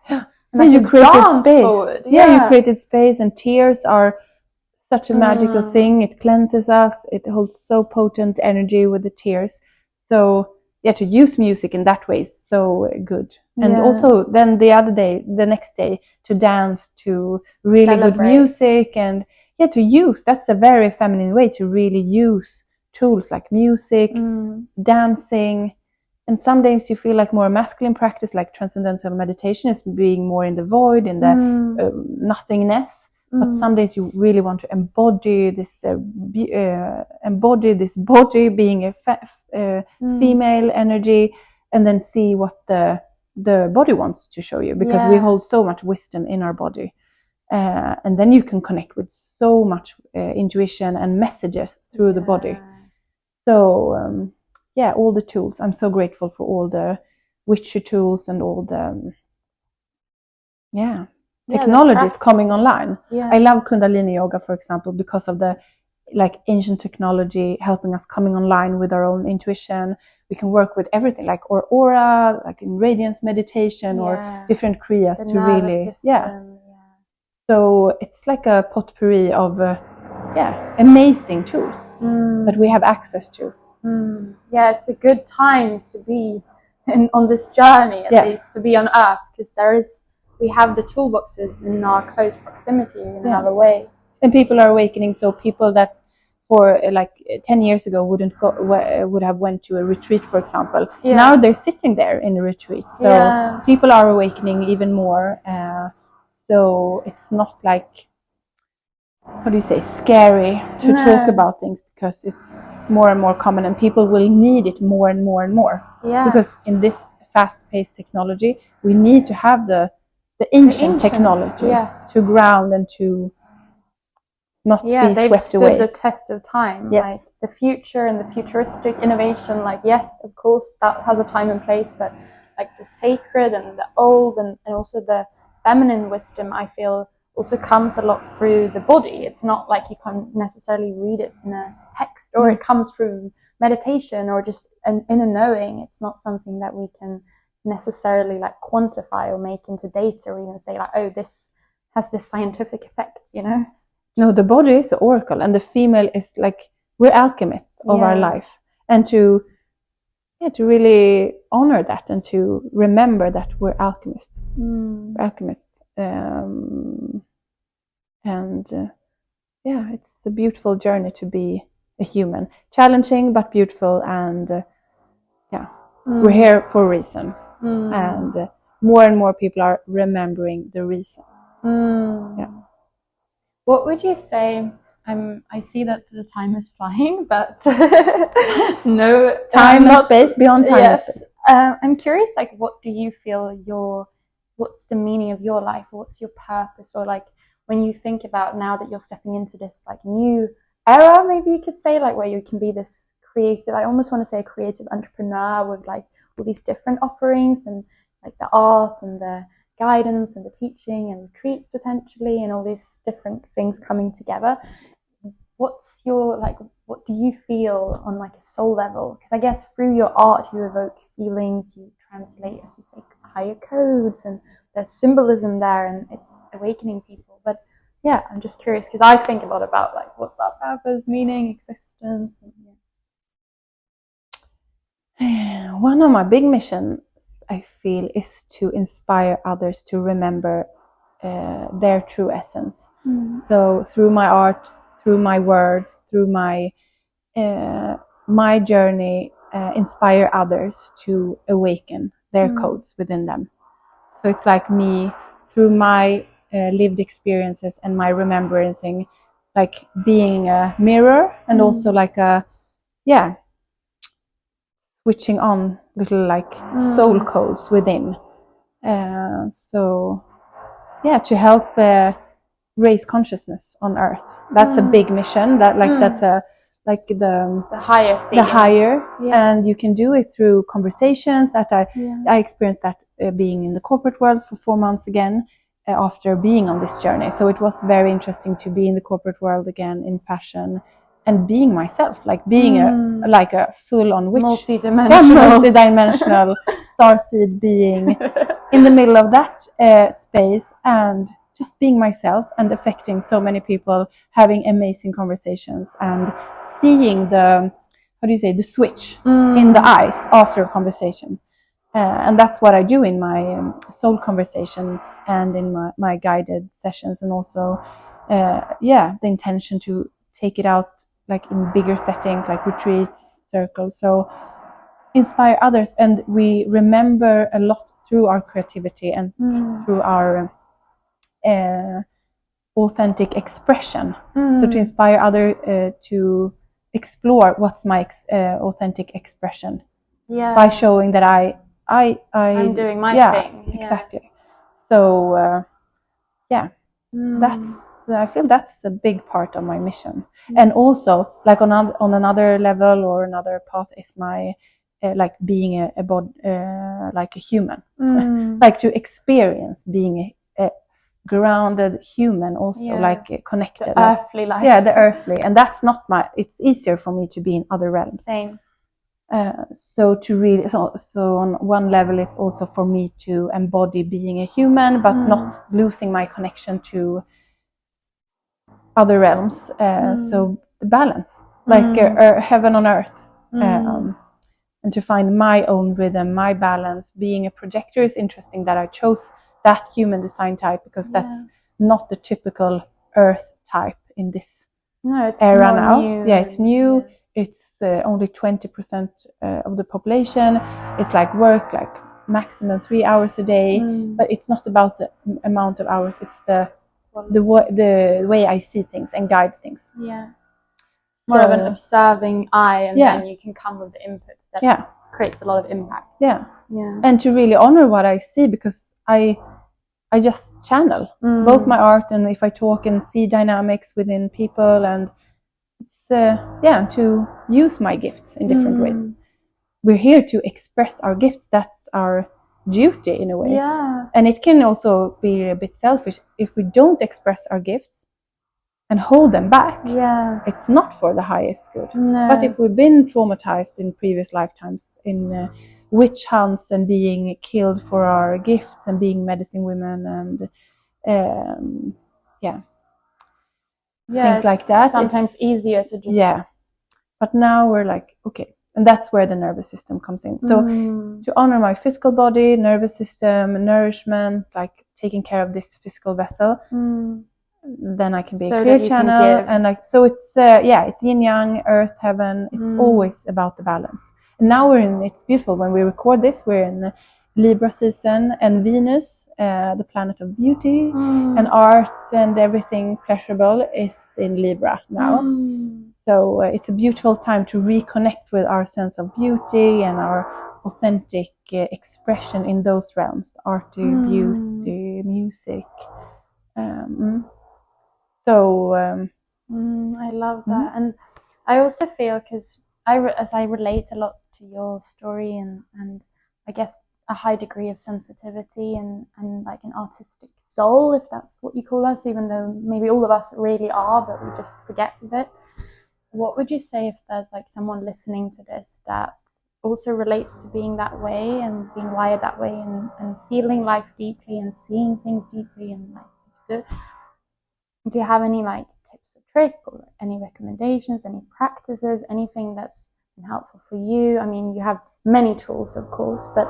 And you created space. Forward. You created space, and tears are such a magical thing. It cleanses us. It holds so potent energy with the tears. So to use music in that way is so good. And also then the next day to dance to really good music, and to use, that's a very feminine way to really use tools like music, dancing. And some days you feel like more masculine practice, like transcendental meditation, is being more in the void, in the nothingness. But some days you really want to embody this body, being a female energy, and then see what the body wants to show you, because we hold so much wisdom in our body. And then you can connect with so much intuition and messages through the body. So all the tools. I'm so grateful for all the witcher tools and all the technologies coming online. I love Kundalini yoga, for example, because of the like ancient technology helping us coming online with our own intuition. We can work with everything, like or aura, like in radiance meditation, or different kriyas to really So it's like a potpourri of amazing tools that we have access to. It's a good time to be on this journey, at least to be on Earth, because we have the toolboxes in our close proximity in another way. And people are awakening. So people that for like 10 years ago would have went to a retreat, for example. Now they're sitting there in a retreat. So people are awakening even more. So it's not like, how do you say, scary to talk about things, because it's more and more common, and people will need it more and more and more. Because in this fast-paced technology, we need to have the ancient technology to ground and to not be swept away. They've stood the test of time. Like the future and the futuristic innovation, like yes, of course, that has a time and place, but like the sacred and the old, and also the feminine wisdom, I feel also comes a lot through the body. It's not like you can't necessarily read it in a text, or it comes through meditation or just an inner knowing. It's not something that we can necessarily like quantify or make into data, or even say like, oh, this has this scientific effect, you know? No, the body is the oracle, and the female is like, we're alchemists of our life, and to really honor that and to remember that we're alchemists. We're alchemists, it's a beautiful journey to be a human, challenging but beautiful, and we're here for a reason, and more and more people are remembering the reason. What would you say? I see that the time is flying, but no time and space beyond time. Yes, I'm curious. Like, what do you feel what's the meaning of your life? What's your purpose? Or like, when you think about now that you're stepping into this like new era, maybe you could say, like, where you can be this creative. I almost want to say a creative entrepreneur with like all these different offerings, and like the art and the guidance and the teaching and retreats potentially, and all these different things coming together. What's your, like, what do you feel on like a soul level? Because I guess through your art you evoke feelings, you translate, as you say, higher codes, and there's symbolism there, and it's awakening people. But yeah, I'm just curious, because I think a lot about like, what's our purpose, meaning, existence, and, One of my big missions, I feel, is to inspire others to remember their true essence. So through my art, through my words, through my journey, inspire others to awaken their codes within them. So it's like me, through my lived experiences and my remembrancing, like being a mirror, and also like switching on little like soul codes within. To help raise consciousness on Earth. That's a big mission. That like that's a like the higher thing. The higher, and you can do it through conversations. That I experienced that being in the corporate world for 4 months again after being on this journey. So it was very interesting to be in the corporate world again in passion and being myself, like being a full-on witch, multi-dimensional starseed being in the middle of that space, and just being myself and affecting so many people, having amazing conversations, and seeing the switch in the eyes after a conversation. And that's what I do in my soul conversations and in my guided sessions, and also the intention to take it out like in bigger settings, like retreats, circles. So inspire others, and we remember a lot through our creativity and through our authentic expression. So to inspire others to explore what's my authentic expression, by showing that I'm doing my thing. Exactly. So I feel that's a big part of my mission. And also, like on another level or another path, is my like being a like a human, like to experience being a grounded human, also like connected, the earthly life. The earthly, and that's not it's easier for me to be in other realms. Same. So to really, so on one level, it's also for me to embody being a human, but not losing my connection to other realms. So the balance, like heaven on earth, and to find my own rhythm, my balance. Being a projector is interesting that I chose that human design type, because that's not the typical earth type in this era now. New. It's new. It's only 20% of the population. It's like work like maximum 3 hours a day, but it's not about the amount of hours. It's the way I see things and guide things. More of an observing eye, and then you can come with the input that creates a lot of impact. And to really honor what I see, because I just channel both my art, and if I talk and see dynamics within people, and it's to use my gifts in different ways. We're here to express our gifts. That's our duty in a way. Yeah. And it can also be a bit selfish if we don't express our gifts and hold them back. Yeah. It's not for the highest good. No. But if we've been traumatized in previous lifetimes in witch hunts and being killed for our gifts and being medicine women and things like that, sometimes easier to just but now we're like, okay, and that's where the nervous system comes in. So to honor my physical body, nervous system, nourishment, like taking care of this physical vessel, then I can be a clear channel. And like, so it's yin yang, earth, heaven. It's always about the balance. And now it's beautiful when we record this, we're in Libra season, and Venus, the planet of beauty and art and everything pleasurable, is in Libra now. So it's a beautiful time to reconnect with our sense of beauty and our authentic expression in those realms, arty, beauty, music. I love that. And I also feel, because as I relate a lot to your story and I guess a high degree of sensitivity and like an artistic soul, if that's what you call us, even though maybe all of us really are, but we just forget of it. What would you say if there's like someone listening to this that also relates to being that way and being wired that way and feeling life deeply and seeing things deeply, and like, do you have any like tips or tricks or any recommendations, any practices, anything that's been helpful for you? I mean, you have many tools, of course, but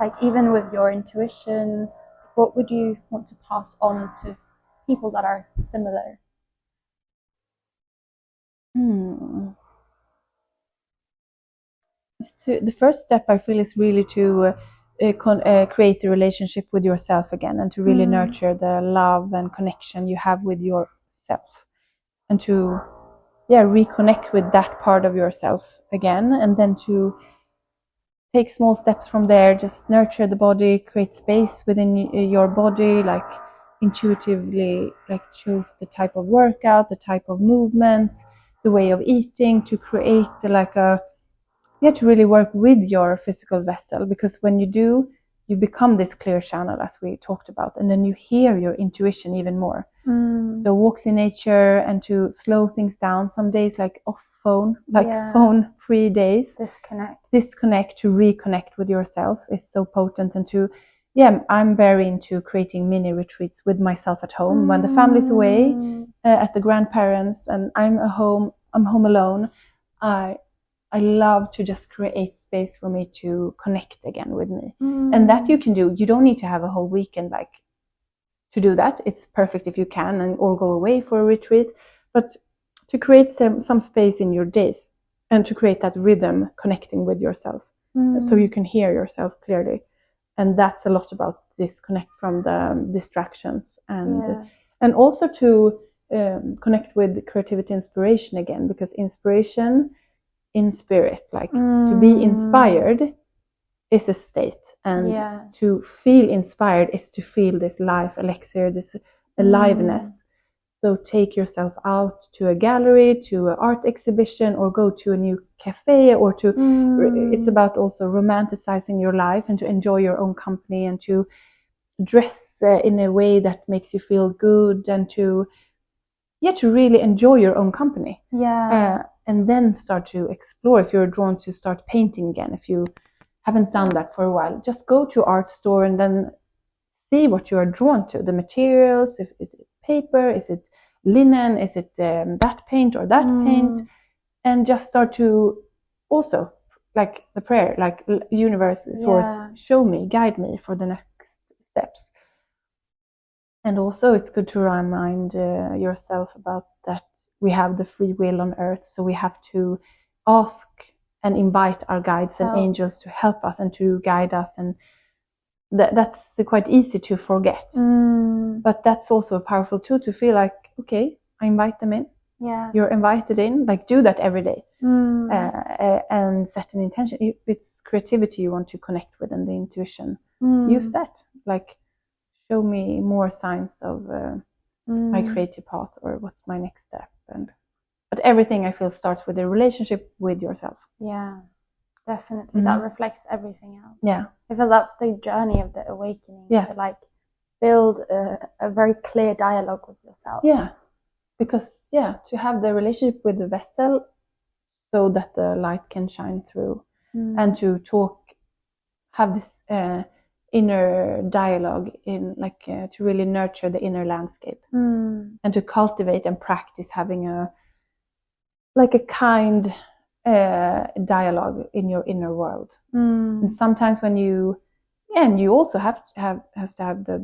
like even with your intuition, what would you want to pass on to people that are similar? The first step I feel is really to create a relationship with yourself again, and to really nurture the love and connection you have with yourself, and to reconnect with that part of yourself again, and then to take small steps from there. Just nurture the body, create space within your body, like intuitively, like choose the type of workout, the type of movement, the way of eating, to create to really work with your physical vessel. Because when you do, you become this clear channel, as we talked about, and then you hear your intuition even more. So walks in nature, and to slow things down. Some days like off phone, like phone-free days. Disconnect to reconnect with yourself is so potent. And I'm very into creating mini retreats with myself at home when the family's away, at the grandparents, and I'm home alone. I love to just create space for me to connect again with me. And that you can do. You don't need to have a whole weekend like to do that. It's perfect if you can, or go away for a retreat. But to create some space in your days, and to create that rhythm connecting with yourself, so you can hear yourself clearly. And that's a lot about disconnect from the distractions, and also to connect with creativity, inspiration again, because inspiration in spirit, like to be inspired is a state, and to feel inspired is to feel this life elixir, this aliveness. So take yourself out to a gallery, to an art exhibition, or go to a new cafe, or it's about also romanticizing your life, and to enjoy your own company, and to dress in a way that makes you feel good, and to really enjoy your own company. And then start to explore. If you're drawn to start painting again, if you haven't done that for a while, just go to art store and then see what you are drawn to. The materials, if it's paper, is it linen, is it that paint or that paint, and just start to also, like the prayer, like universe, source, show me, guide me for the next steps. And also it's good to remind yourself about that we have the free will on earth, so we have to ask and invite our guides and angels to help us and to guide us, and that's quite easy to forget. But that's also a powerful tool to feel like, okay, I invite them in. You're invited in, like do that every day. And set an intention. If it's creativity you want to connect with, and the intuition, use that, like show me more signs of my creative path, or what's my next step. But everything I feel starts with a relationship with yourself. Definitely, that reflects everything else. Yeah, I feel that's the journey of the awakening, Yeah. to like build a very clear dialogue with yourself. Yeah, because to have the relationship with the vessel so that the light can shine through, and to have this inner dialogue in to really nurture the inner landscape, and to cultivate and practice having a kind dialogue in your inner world. And sometimes when you also have to have the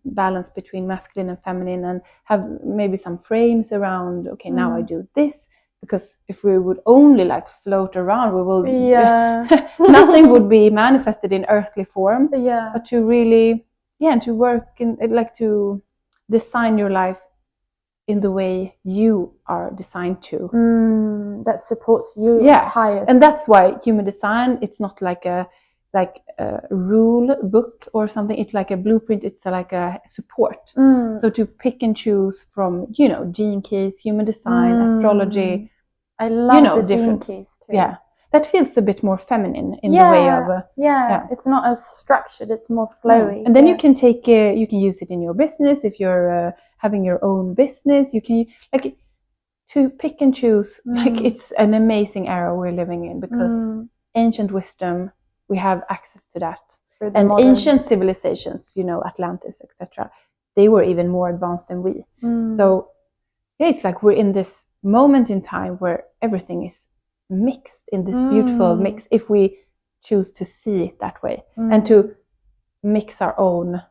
balance between masculine and feminine, and have maybe some frames around, okay, now I do this, because if we would only like float around, we will nothing would be manifested in earthly form. But to really to work in to design your life in the way you are designed to, that supports you highest. And that's why human design, it's not like a rule book or something. It's like a blueprint. It's like a support. So to pick and choose from gene keys, human design, astrology, I love the gene keys too. That feels a bit more feminine in the way of it's not as structured, it's more flowy. And then you can you can use it in your business. If you're having your own business, you can to pick and choose. It's an amazing era we're living in, because ancient wisdom, we have access to that. And ancient civilizations, Atlantis, etc., they were even more advanced than we. So it's like we're in this moment in time where everything is mixed in this beautiful mix, if we choose to see it that way, and to mix our own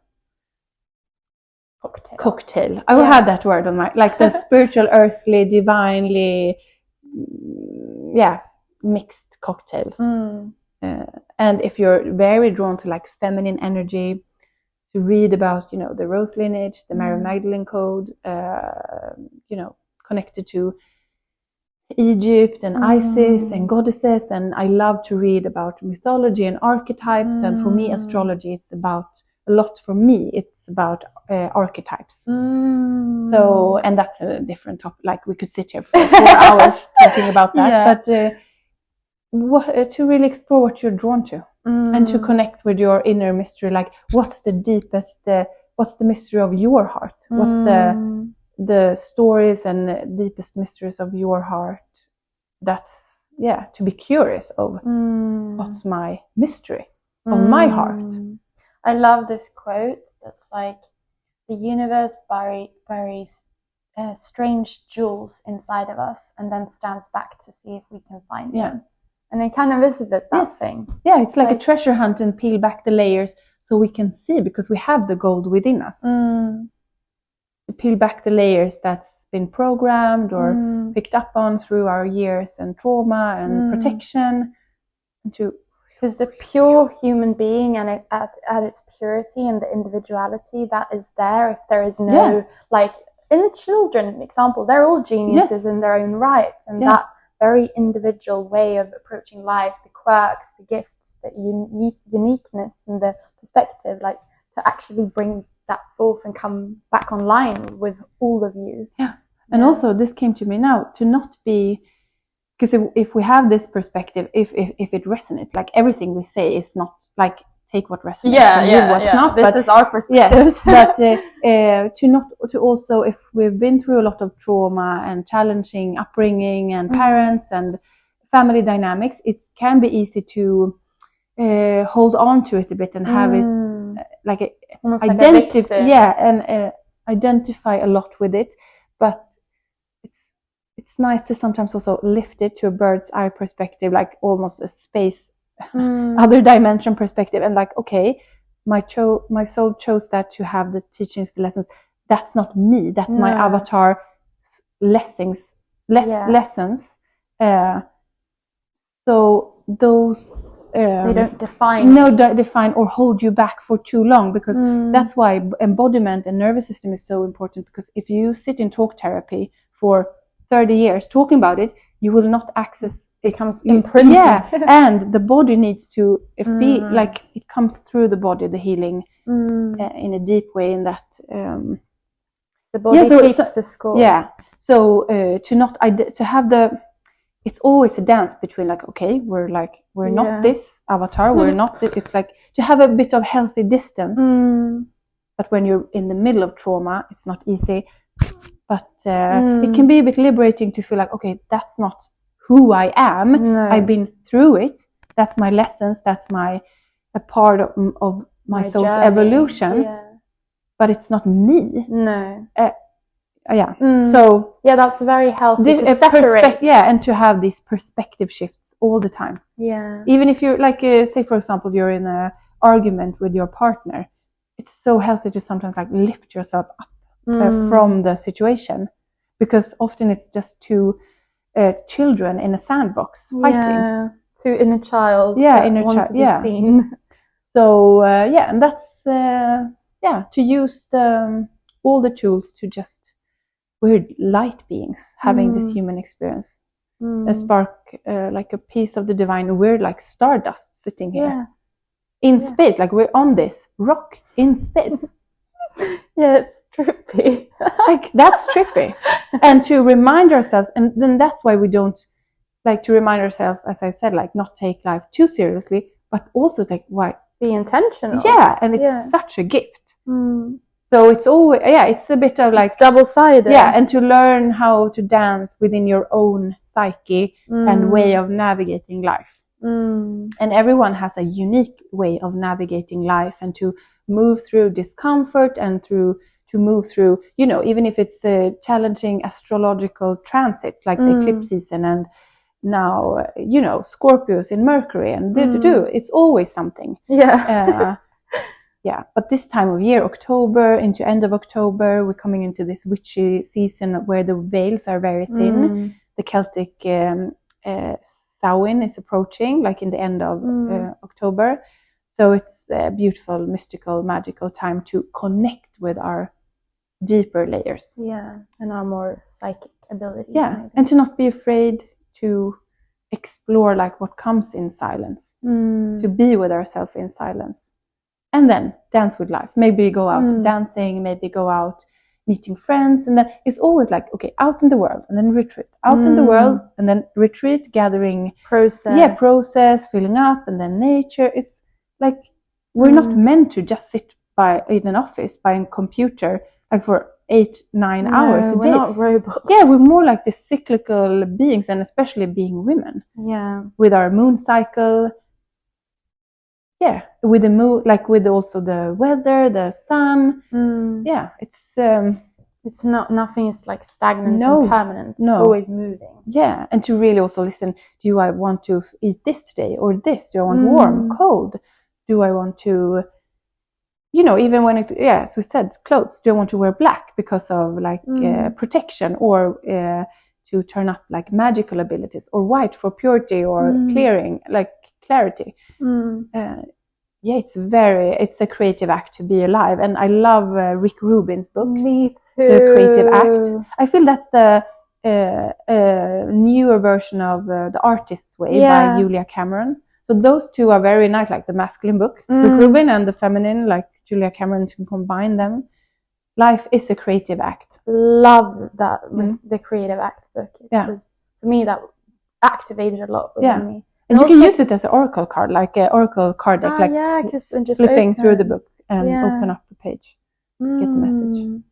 cocktail. I had that word on my the spiritual, earthly, divinely mixed cocktail. And if you're very drawn to feminine energy, to read about the rose lineage, the Mary Magdalene code, connected to Egypt and Isis and goddesses, and I love to read about mythology and archetypes. And for me, astrology is about a lot. For me, it's about archetypes. So, and that's a different topic. We could sit here for 4 hours talking about that. But to really explore what you're drawn to, and to connect with your inner mystery. What's the deepest? What's the mystery of your heart? What's the stories and deepest mysteries of your heart? That's to be curious of what's my mystery of my heart. I love this quote that's the universe buries strange jewels inside of us and then stands back to see if we can find them. And I kind of visited that thing. Yeah, it's like a treasure hunt, and peel back the layers so we can see, because we have the gold within us. Peel back the layers that's been programmed or picked up on through our years and trauma and protection. Because the pure human being, and at its purity and the individuality that is there, if there is no, in the children example, they're all geniuses in their own right. And that very individual way of approaching life, the quirks, the gifts, the uniqueness and the perspective, to actually bring that forth and come back online with all of you. And also this came to me now, to not be, because if we have this perspective, if it resonates, everything we say is not take what resonates and leave what's not. This is our perspective. But to also, if we've been through a lot of trauma and challenging upbringing and parents and family dynamics, it can be easy to hold on to it a bit and have it identify a lot with it. But it's nice to sometimes also lift it to a bird's eye perspective, almost a space, other dimension perspective, and okay, my soul chose that to have the teachings, the lessons. That's not me. That's my avatar lessons. So those they don't define or hold you back for too long, because that's why embodiment and nervous system is so important. Because if you sit in talk therapy for 30 years talking about it, you will not access. It becomes imprinted. And the body needs to feel it comes through the body, the healing in a deep way. In that the body keeps the score. So to have it's always a dance between like, okay, we're not this avatar, we're not this. It's like to have a bit of healthy distance. But when you're in the middle of trauma, it's not easy. But it can be a bit liberating to feel like, okay, that's not who I am. No. I've been through it. That's my lessons. That's a part of my soul's journey. Evolution. Yeah. But it's not me. No. So that's very healthy to separate. And to have these perspective shifts all the time. Yeah. Even if you're like, say for example, you're in an argument with your partner, it's so healthy to sometimes like lift yourself up from the situation, because often it's just two children in a sandbox fighting. Two inner child. Inner child. To be seen. So and that's to use all the tools to just, we're light beings having this human experience. A spark, like a piece of the divine. We're like stardust sitting here in space, like we're on this rock in space. It's trippy. Like that's trippy. And to remind ourselves, and then that's why we don't like to remind ourselves, as I said, like not take life too seriously, but also like why be intentional. And it's such a gift. So it's always, it's a bit of like, it's double-sided. And to learn how to dance within your own psyche and way of navigating life. And everyone has a unique way of navigating life, and to move through discomfort and to move through, even if it's challenging astrological transits like the eclipse season and now, Scorpios in Mercury and it's always something. But this time of year, October into end of October, we're coming into this witchy season where the veils are very thin. The Celtic Samhain is approaching, like in the end of October. So it's a beautiful, mystical, magical time to connect with our deeper layers. And our more psychic abilities. Maybe. And to not be afraid to explore like what comes in silence. To be with ourselves in silence. And then dance with life. Maybe go out dancing, maybe go out meeting friends. And then it's always like, okay, out in the world and then retreat. Out in the world and then retreat, gathering. Process, filling up, and then nature. It's like, we're not meant to just sit in an office by a computer like for 8-9 hours a day. We're not robots. We're more like the cyclical beings, and especially being women. With our moon cycle. With the moon, like with also the weather, the sun. It's not, nothing is like stagnant and permanent. It's always moving. And to really also listen, do I want to eat this today or this? Do I want warm, cold? Do I want to, even when as we said, clothes, do I want to wear black because of like protection, or to turn up like magical abilities, or white for purity or clearing, like clarity. It's a creative act to be alive. And I love Rick Rubin's book. Me too. The Creative Act. I feel that's the newer version of The Artist's Way by Julia Cameron. So those two are very nice, like the masculine book, Rick Rubin, and the feminine, like Julia Cameron, to combine them. Life is a creative act. Love that, the Creative Act book. It was, for me, that activated a lot within me. And you can use it as an oracle card, like an oracle card deck, like and just flipping through the book and open up the page, get the message.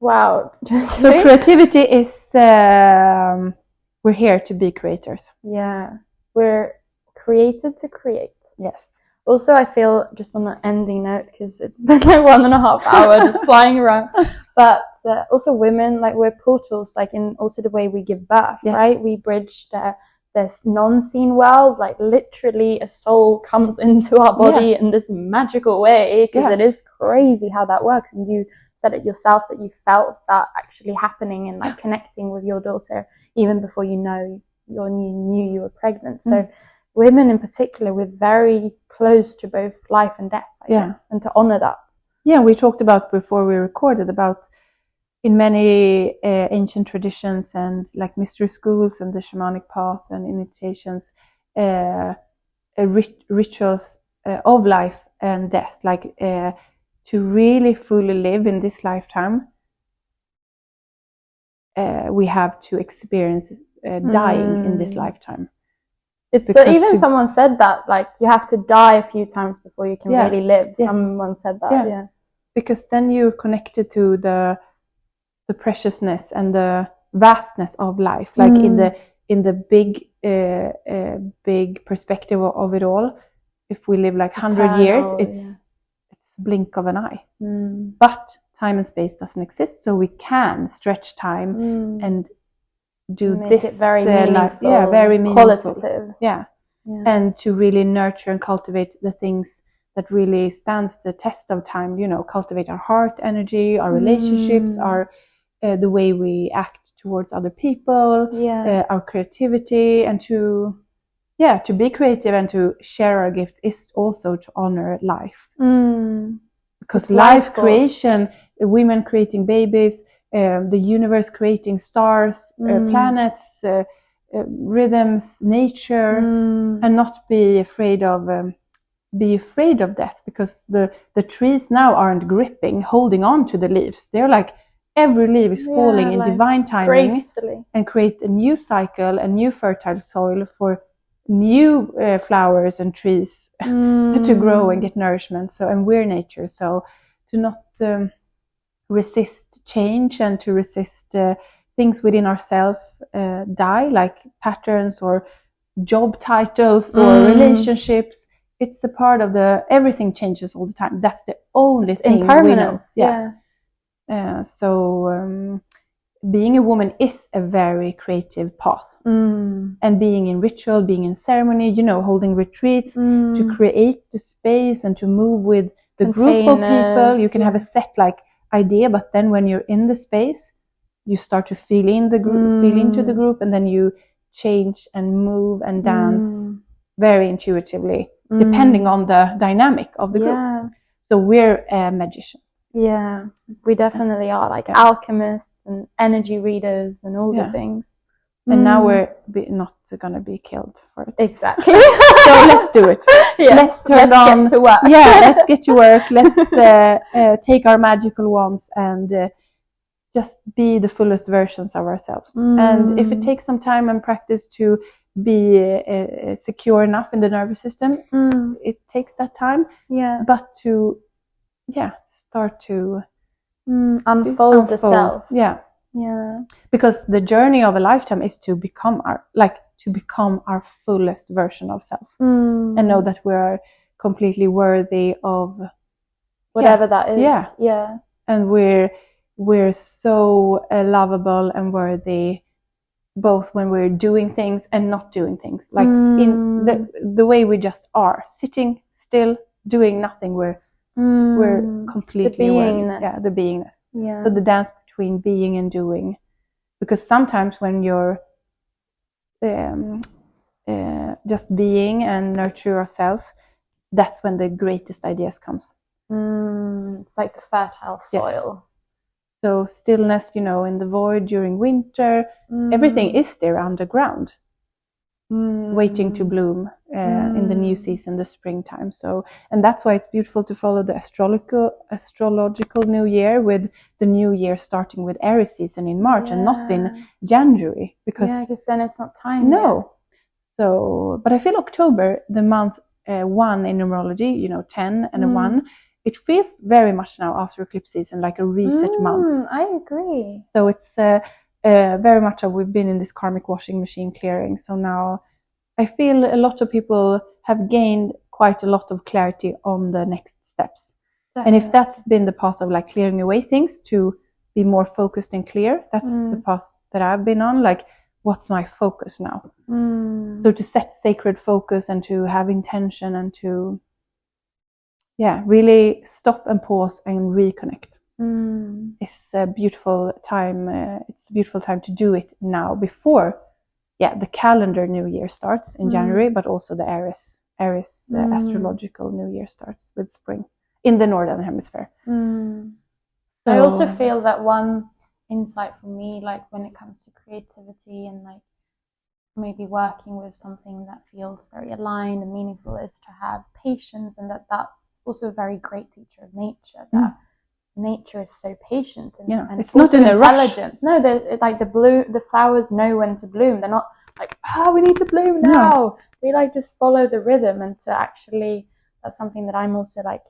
Wow. So creativity is, we're here to be creators. We're created to create. Yes. Also, I feel, just on an ending note, because it's been like 1.5 hours just flying around, but also women, like we're portals, like in also the way we give birth, right? We bridge this non-seen world, like literally a soul comes into our body in this magical way, because it is crazy how that works. And you said it yourself, that you felt that actually happening and like connecting with your daughter even before you knew you were pregnant. So women in particular, we're very close to both life and death, I guess, and to honor that. We talked about before we recorded about, in many ancient traditions and like mystery schools and the shamanic path and initiations, rituals of life and death, like to really fully live in this lifetime, we have to experience dying in this lifetime. It's even someone said that, like, you have to die a few times before you can really live. Yes. Someone said that, yeah. Because then you're connected to the preciousness and the vastness of life, like in the big perspective of it all. If we live like 100 years, it's a blink of an eye. But time and space doesn't exist, so we can stretch time and do make this it very meaningful, very meaningful, qualitative. And to really nurture and cultivate the things that really stands the test of time. Cultivate our heart energy, our relationships, our the way we act towards other people, our creativity, and to be creative and to share our gifts is also to honor life. Because life creation, women creating babies, the universe creating stars, planets, rhythms, nature, and not be afraid of death, because the trees now aren't gripping, holding on to the leaves. They're like, every leaf is falling in divine timing, gracefully, and create a new cycle, a new fertile soil for new flowers and trees to grow and get nourishment. So, and we're nature, so to not resist change and to resist things within ourselves die, like patterns or job titles or relationships. It's a part of everything changes all the time. That's the only thing impermanence. We know. So being a woman is a very creative path. And being in ritual, being in ceremony, holding retreats to create the space and to move with the group of people. You can have a set like idea, but then when you're in the space, you start to feel in the group, feel into the group, and then you change and move and dance very intuitively, depending on the dynamic of the group. So we're magicians. Yeah, we definitely are, like alchemists and energy readers and all the things. And now we're not going to be killed for it. Exactly. So let's do it. Let's get to work. Let's get to work. Let's take our magical wands and just be the fullest versions of ourselves. And if it takes some time and practice to be secure enough in the nervous system, it takes that time. But to start to unfold the self. Because the journey of a lifetime is to become our fullest version of self, and know that we're completely worthy of whatever that is. And we're so lovable and worthy, both when we're doing things and not doing things, like in the way we just are, sitting still, doing nothing. We're completely the the beingness. So the dance between being and doing, because sometimes when you're just being and nurture yourself, that's when the greatest ideas comes. It's like the fertile soil. So stillness, in the void during winter, everything is there underground, waiting to bloom in the new season, the springtime. So, and that's why it's beautiful to follow the astrological new year, with the new year starting with Aries season in March and not in January, because then it's not time. So, but I feel October, the month 1 in numerology, 10 and a 1, it feels very much now after eclipse season like a reset month. I agree. So it's very much we've been in this karmic washing machine clearing. So now I feel a lot of people have gained quite a lot of clarity on the next steps. Definitely. And if that's been the path of like clearing away things to be more focused and clear, that's the path that I've been on. Like, what's my focus now? So to set sacred focus and to have intention and to really stop and pause and reconnect. It's a beautiful time. It's a beautiful time to do it now, before the calendar new year starts in January, but also the Aries astrological new year starts with spring in the northern hemisphere. So, I also feel that one insight for me, like when it comes to creativity and like maybe working with something that feels very aligned and meaningful, is to have patience, and that's also a very great teacher of nature, that nature is so patient and, Yeah, and it's not in a intelligent. No, like the flowers know when to bloom. They're not like, we need to bloom now. No. They like just follow the rhythm, and to actually, that's something that I'm also like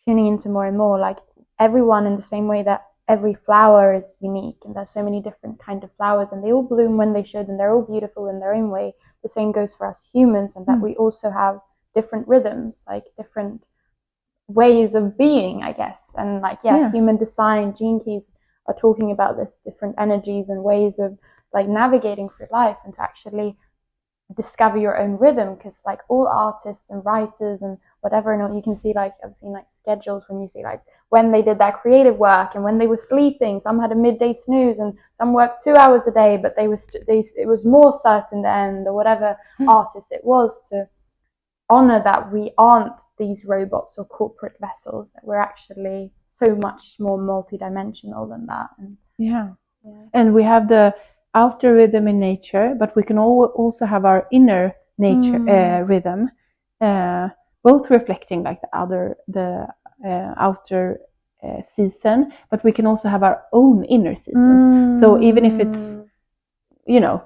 tuning into more and more. Like everyone, in the same way that every flower is unique, and there's so many different kind of flowers, and they all bloom when they should, and they're all beautiful in their own way. The same goes for us humans, and that we also have different rhythms, like different ways of being, I guess. And like, human design, Gene Keys are talking about this, different energies and ways of like navigating through life, and to actually discover your own rhythm. Because like all artists and writers and whatever, and you can see, like I've seen like schedules when you see like when they did their creative work and when they were sleeping. Some had a midday snooze, and some worked 2 hours a day, but it was more certain in the end, or whatever artist it was, to honor that we aren't these robots or corporate vessels, that we're actually so much more multidimensional than that. And and we have the outer rhythm in nature, but we can also have our inner nature rhythm, both reflecting like the outer season, but we can also have our own inner seasons. So even if it's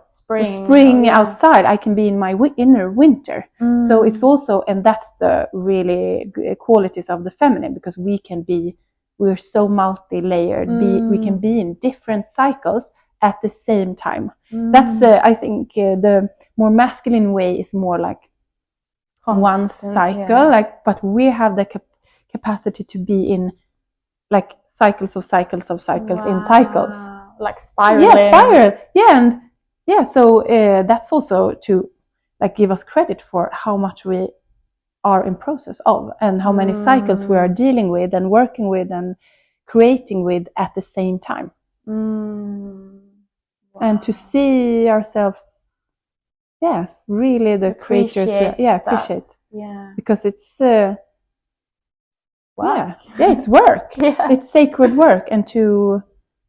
spring outside, I can be in my inner winter. So it's also, and that's the really qualities of the feminine, because we're so multi-layered. We can be in different cycles at the same time. That's I think the more masculine way is more like constant, one cycle, but we have the capacity to be in like cycles of cycles of cycles in cycles, like spiraling. So that's also to like give us credit for how much we are in process of, and how many cycles we are dealing with and working with and creating with at the same time. And to see ourselves, really the creators, appreciate, because it's it's work. It's sacred work, and to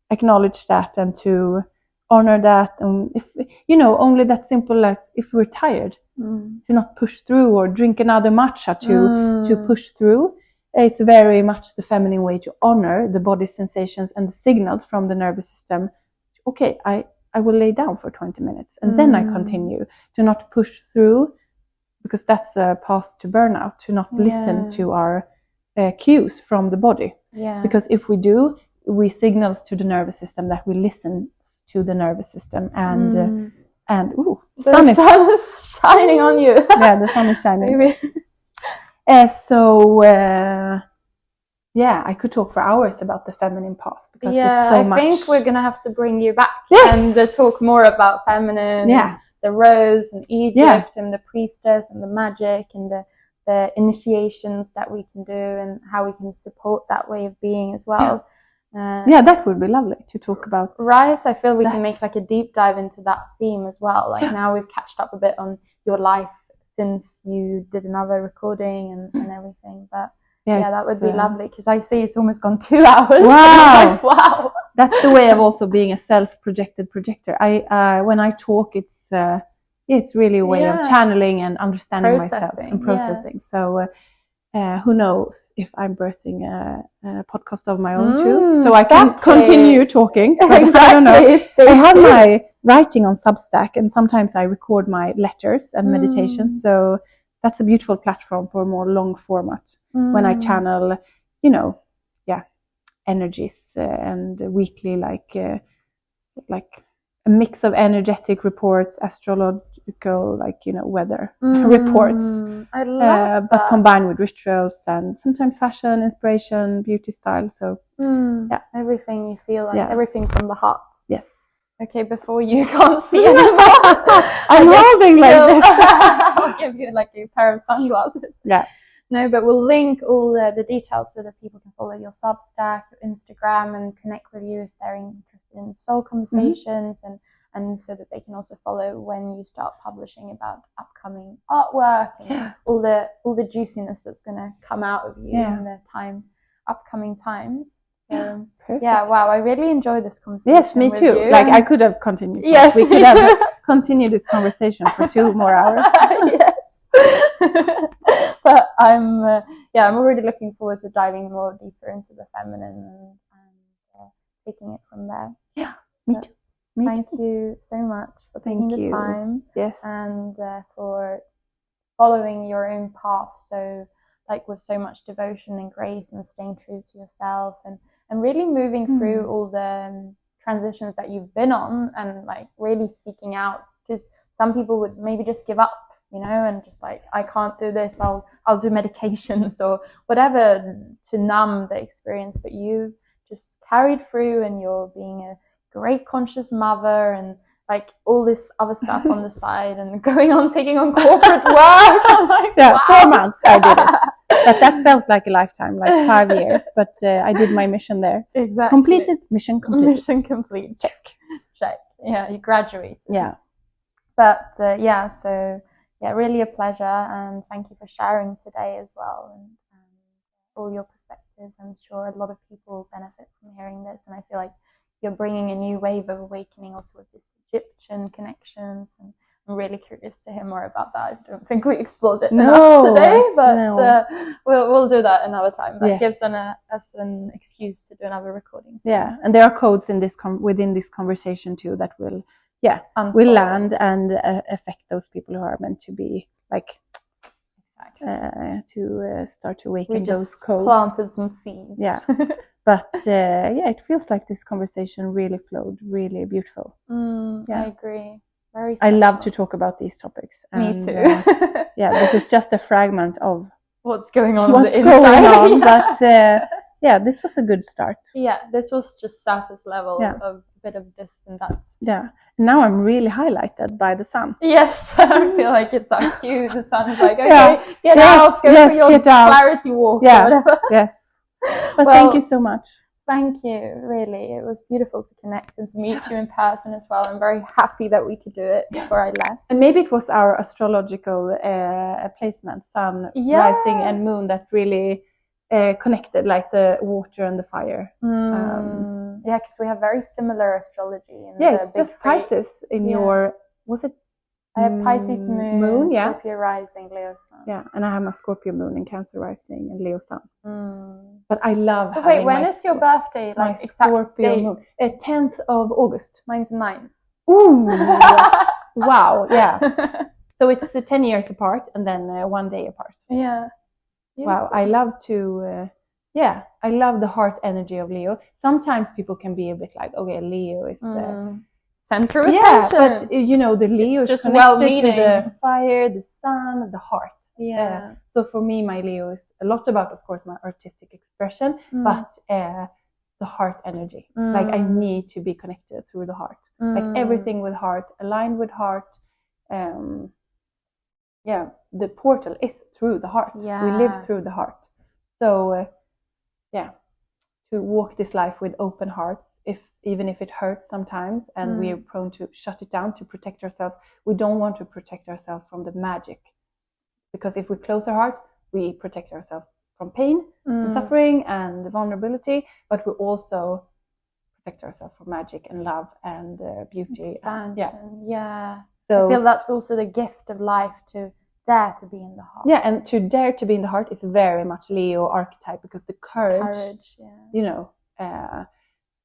acknowledge that and to honor that. And if only that simple, like if we're tired, to not push through or drink another matcha to push through. It's very much the feminine way to honor the body sensations and the signals from the nervous system. Okay, I will lay down for 20 minutes and then I continue, to not push through, because that's a path to burnout, to not listen to our cues from the body. Because if we do, we signals to the nervous system that we listen to the nervous system, and the sun is shining on you. The sun is shining. I could talk for hours about the feminine path, because it's so much. I think we're gonna have to bring you back and talk more about feminine, the rose and Egypt and the priestess and the magic and the initiations that we can do, and how we can support that way of being as well. That would be lovely to talk about. Right, I feel we can make like a deep dive into that theme as well. Like now we've catched up a bit on your life since you did another recording and everything, but that would be lovely, because I see it's almost gone 2 hours. Wow. Wow. That's the way of also being a self-projected projector. When I talk, it's really a way of channeling and understanding myself and processing. So who knows if I'm birthing a podcast of my own too, so I can continue talking. Exactly. I don't know. I have my writing on Substack, and sometimes I record my letters and meditations. So that's a beautiful platform for a more long format when I channel, energies and weekly, like a mix of energetic reports, astrological, weather reports. I love that. But combined with rituals and sometimes fashion, inspiration, beauty, style. So everything you feel like, everything from the heart. Yes. Okay, before you can't see anymore, I'm holding like this. I'll give you like a pair of sunglasses. Yeah. No, but we'll link all the details so that people can follow your Substack, your Instagram, and connect with you if they're interested in soul conversations, and so that they can also follow when you start publishing about upcoming artwork and all the juiciness that's going to come out of you in the upcoming times. So wow, I really enjoyed this conversation. Yes, me too. You. Like I could have continued. Yes, we could have continued this conversation for 2 more hours. Yes. But I'm already looking forward to diving more deeper into the feminine and taking it from there. Yeah, me too. Thank you so much for taking the time. Yes. And for following your own path, so like with so much devotion and grace, and staying true to yourself, and really moving through all the transitions that you've been on, and like really seeking out, because some people would maybe just give up, you know, and just like, I can't do this, I'll do medications or whatever to numb the experience. But you just carried through, and you're being a great conscious mother, and like all this other stuff on the side, and going on taking on corporate work. I'm like, wow. 4 months I did it, but that felt like a lifetime, like 5 years. But I did my mission there. Exactly. Completed. Mission complete. Mission complete. Check. Yeah, you graduated. Yeah. But so really a pleasure, and thank you for sharing today as well, and all your perspectives. I'm sure a lot of people benefit from hearing this, and I feel like you're bringing a new wave of awakening also with this Egyptian connections, and I'm really curious to hear more about that. I don't think we explored it enough today, but we'll do that another time. That gives us an excuse to do another recording. So. Yeah, and there are codes in this within this conversation too that will will land and affect those people who are meant to be like to start to awaken those codes. Planted some seeds. Yeah. But it feels like this conversation really flowed, really beautiful. I agree. Very special. I love to talk about these topics. Me too. This is just a fragment of what's going on the inside. But this was a good start. Yeah, this was just surface level of a bit of this and that. Yeah. Now I'm really highlighted by the sun. Yes, I feel like it's our cue. The sun's like, okay, get out, go for your clarity walk or whatever. Yes. But thank you so much. Thank you, really. It was beautiful to connect and to meet you in person as well. I'm very happy that we could do it before I left. And maybe it was our astrological placement, sun, rising and moon, that really connected, like the water and the fire. Because we have very similar astrology. It's just Pisces in your, was it? I have Pisces moon, Scorpio rising, Leo sun. Yeah, and I have my Scorpio moon and Cancer rising and Leo sun. But I love having wait, when is your birthday? Like Scorpio moon? 10th of August. Mine's 9th. Ooh! Wow, yeah. So it's 10 years apart, and then 1 day apart. Yeah. Wow, I love to... I love the heart energy of Leo. Sometimes people can be a bit like, okay, Leo is... center of attention. But the Leo is just connected to the fire, the sun, the heart. Yeah. So for me, my Leo is a lot about, of course, my artistic expression, but the heart energy. Like I need to be connected through the heart. Like everything with heart, aligned with heart. The portal is through the heart. Yeah. We live through the heart. So to walk this life with open hearts, even if it hurts sometimes, and we're prone to shut it down to protect ourselves. We don't want to protect ourselves from the magic, because if we close our heart, we protect ourselves from pain and suffering and vulnerability, but we also protect ourselves from magic and love and beauty. Expansion. So I feel that's also the gift of life, to dare to be in the heart. Yeah, and to dare to be in the heart is very much Leo archetype, because the courage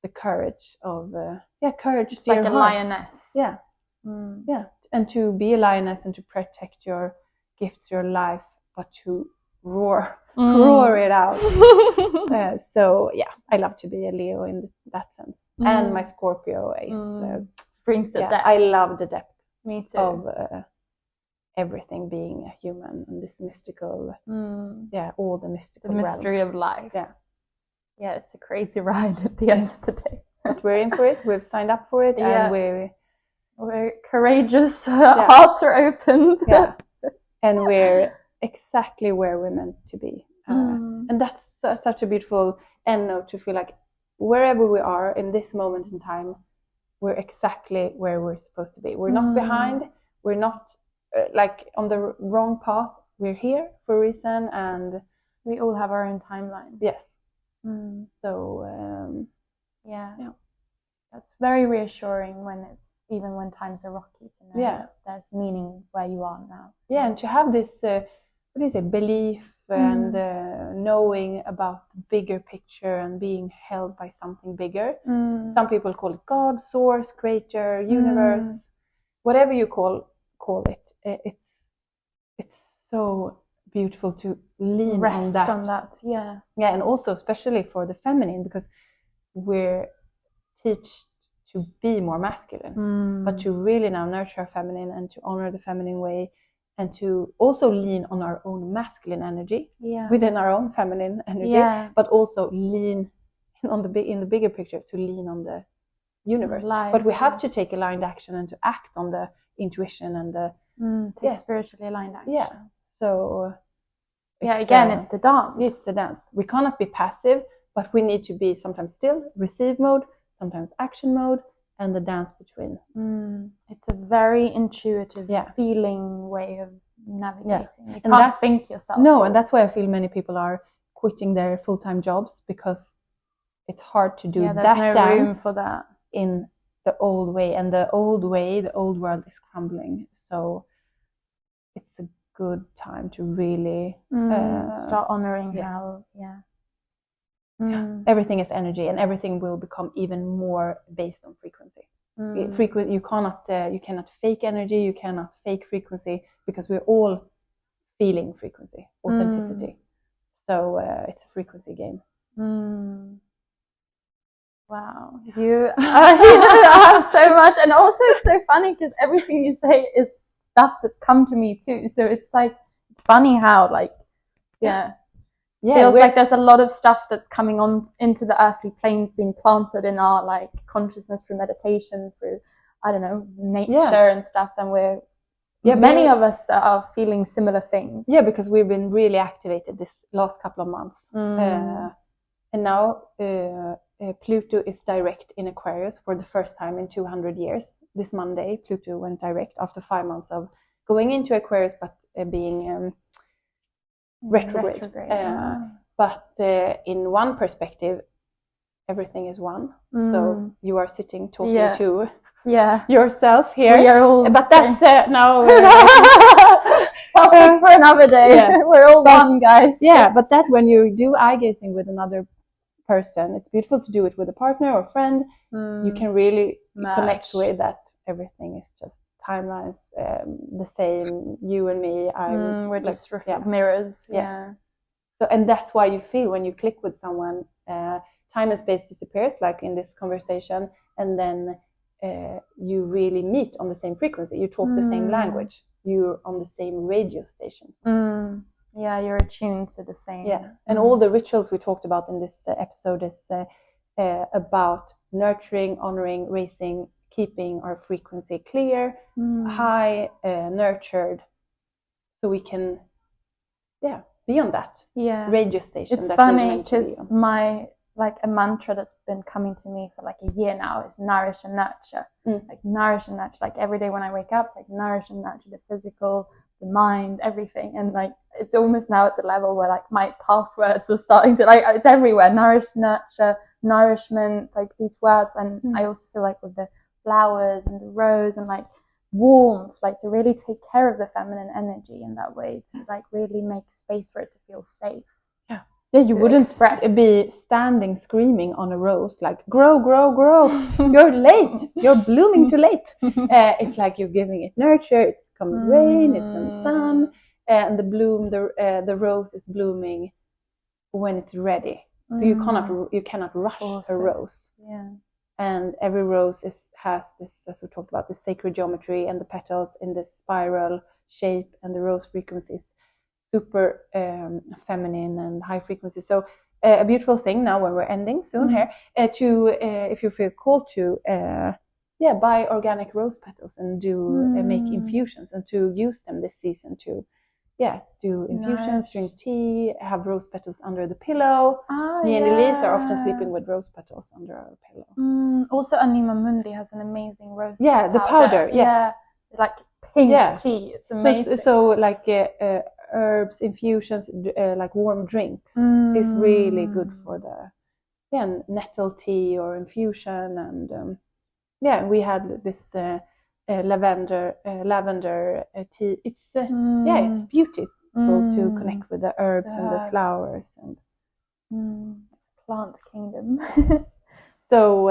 the courage of courage. It's like a lioness. Yeah. And to be a lioness and to protect your gifts, your life, but to roar it out. I love to be a Leo in that sense. And my Scorpio is brings the depth. I love the depth. Me too. Of everything being a human, and this mystical, all the mystical mystery realms of life. Yeah, it's a crazy ride at the end of the day. But we're in for it. We've signed up for it, and we're courageous. Hearts are opened. And we're exactly where we're meant to be. And that's such a beautiful end note, to feel like wherever we are in this moment in time, we're exactly where we're supposed to be. We're not behind. We're not like on the wrong path. We're here for a reason, and we all have our own timeline. Yes. That's very reassuring when even when times are rocky to know that there's meaning where you are now. Yeah, and to have this, what do you say, belief and knowing about the bigger picture and being held by something bigger. Some people call it God, source, creator, universe, whatever you call it. It's so beautiful to lean Rest on that. Yeah, and also especially for the feminine, because we're taught to be more masculine, but to really now nurture our feminine and to honor the feminine way, and to also lean on our own masculine energy within our own feminine energy, but also lean on in the bigger picture, to lean on the universe. But we have to take aligned action and to act on the intuition and the spiritually aligned action. Yeah. So again, it's the dance. It's the dance. We cannot be passive, but we need to be sometimes still, receive mode, sometimes action mode, and the dance between. It's a very intuitive, feeling way of navigating. You and can't think yourself. No, and that's why I feel many people are quitting their full-time jobs, because it's hard to do there's no dance room for that in the old way, and the old world is crumbling. So it's a good time to really start honoring how everything is energy, and everything will become even more based on frequency. You cannot fake energy, you cannot fake frequency, because we're all feeling frequency, authenticity. So it's a frequency game. Wow, you have so much, and also it's so funny because everything you say is stuff that's come to me too. So it's like, it's funny how feels like there's a lot of stuff that's coming on into the earthly planes, being planted in our like consciousness through meditation, through nature and stuff, and we're many of us that are feeling similar things. Yeah, because we've been really activated this last couple of months, and now Pluto is direct in Aquarius for the first time in 200 years. This Monday, Pluto went direct after 5 months of going into Aquarius, but being retrograde. But in one perspective, everything is one. So you are sitting talking to yourself here. We are all but that's now topic for another day. We're all one, guys. But that when you do eye gazing with another person, it's beautiful to do it with a partner or friend. You can really connect with that. Everything is just timelines, the same. You and me, we're just mirrors. So, and that's why you feel when you click with someone, time and space disappears, like in this conversation, and then you really meet on the same frequency. You talk the same language. You're on the same radio station. You're attuned to the same. And all the rituals we talked about in this episode is about nurturing, honoring, raising, keeping our frequency clear, high, nurtured, so we can be on that radio station. It's funny because a mantra that's been coming to me for like a year now is nourish and nurture. Like nourish and nurture, like every day when I wake up, like nourish and nurture the physical, the mind, everything. And like it's almost now at the level where like my passwords are starting to it's everywhere. Nourish, nurture, nourishment, like these words. And I also feel like with the flowers and the rose and like warmth, like to really take care of the feminine energy in that way, to like really make space for it to feel safe. You wouldn't be standing screaming on a rose like grow, grow, grow. You're late. You're blooming too late. It's like you're giving it nurture. It comes rain. It's in the sun, and the rose is blooming when it's ready. So you cannot rush a rose. And every rose has this, as we talked about, the sacred geometry, and the petals in this spiral shape, and the rose frequencies super feminine and high frequency. So a beautiful thing now when we're ending soon here, to if you feel called to buy organic rose petals and do make infusions, and to use them this season to do infusions, drink tea, have rose petals under the pillow. Me and Elise are often sleeping with rose petals under our pillow. Also Anima Mundi has an amazing rose the powder. Like pink tea. It's amazing. So like herbs, infusions, like warm drinks is really good for nettle tea or infusion, and we had this lavender tea. It's it's beautiful to connect with the herbs and the flowers and plant kingdom. So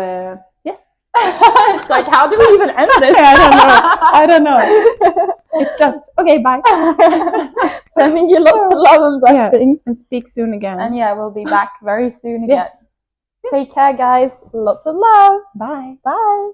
yes. It's like, how do we even end this? I don't know. It's just okay. Bye. Sending you lots of love and blessings. And speak soon again. And we'll be back very soon again. Take care, guys. Lots of love. Bye. Bye.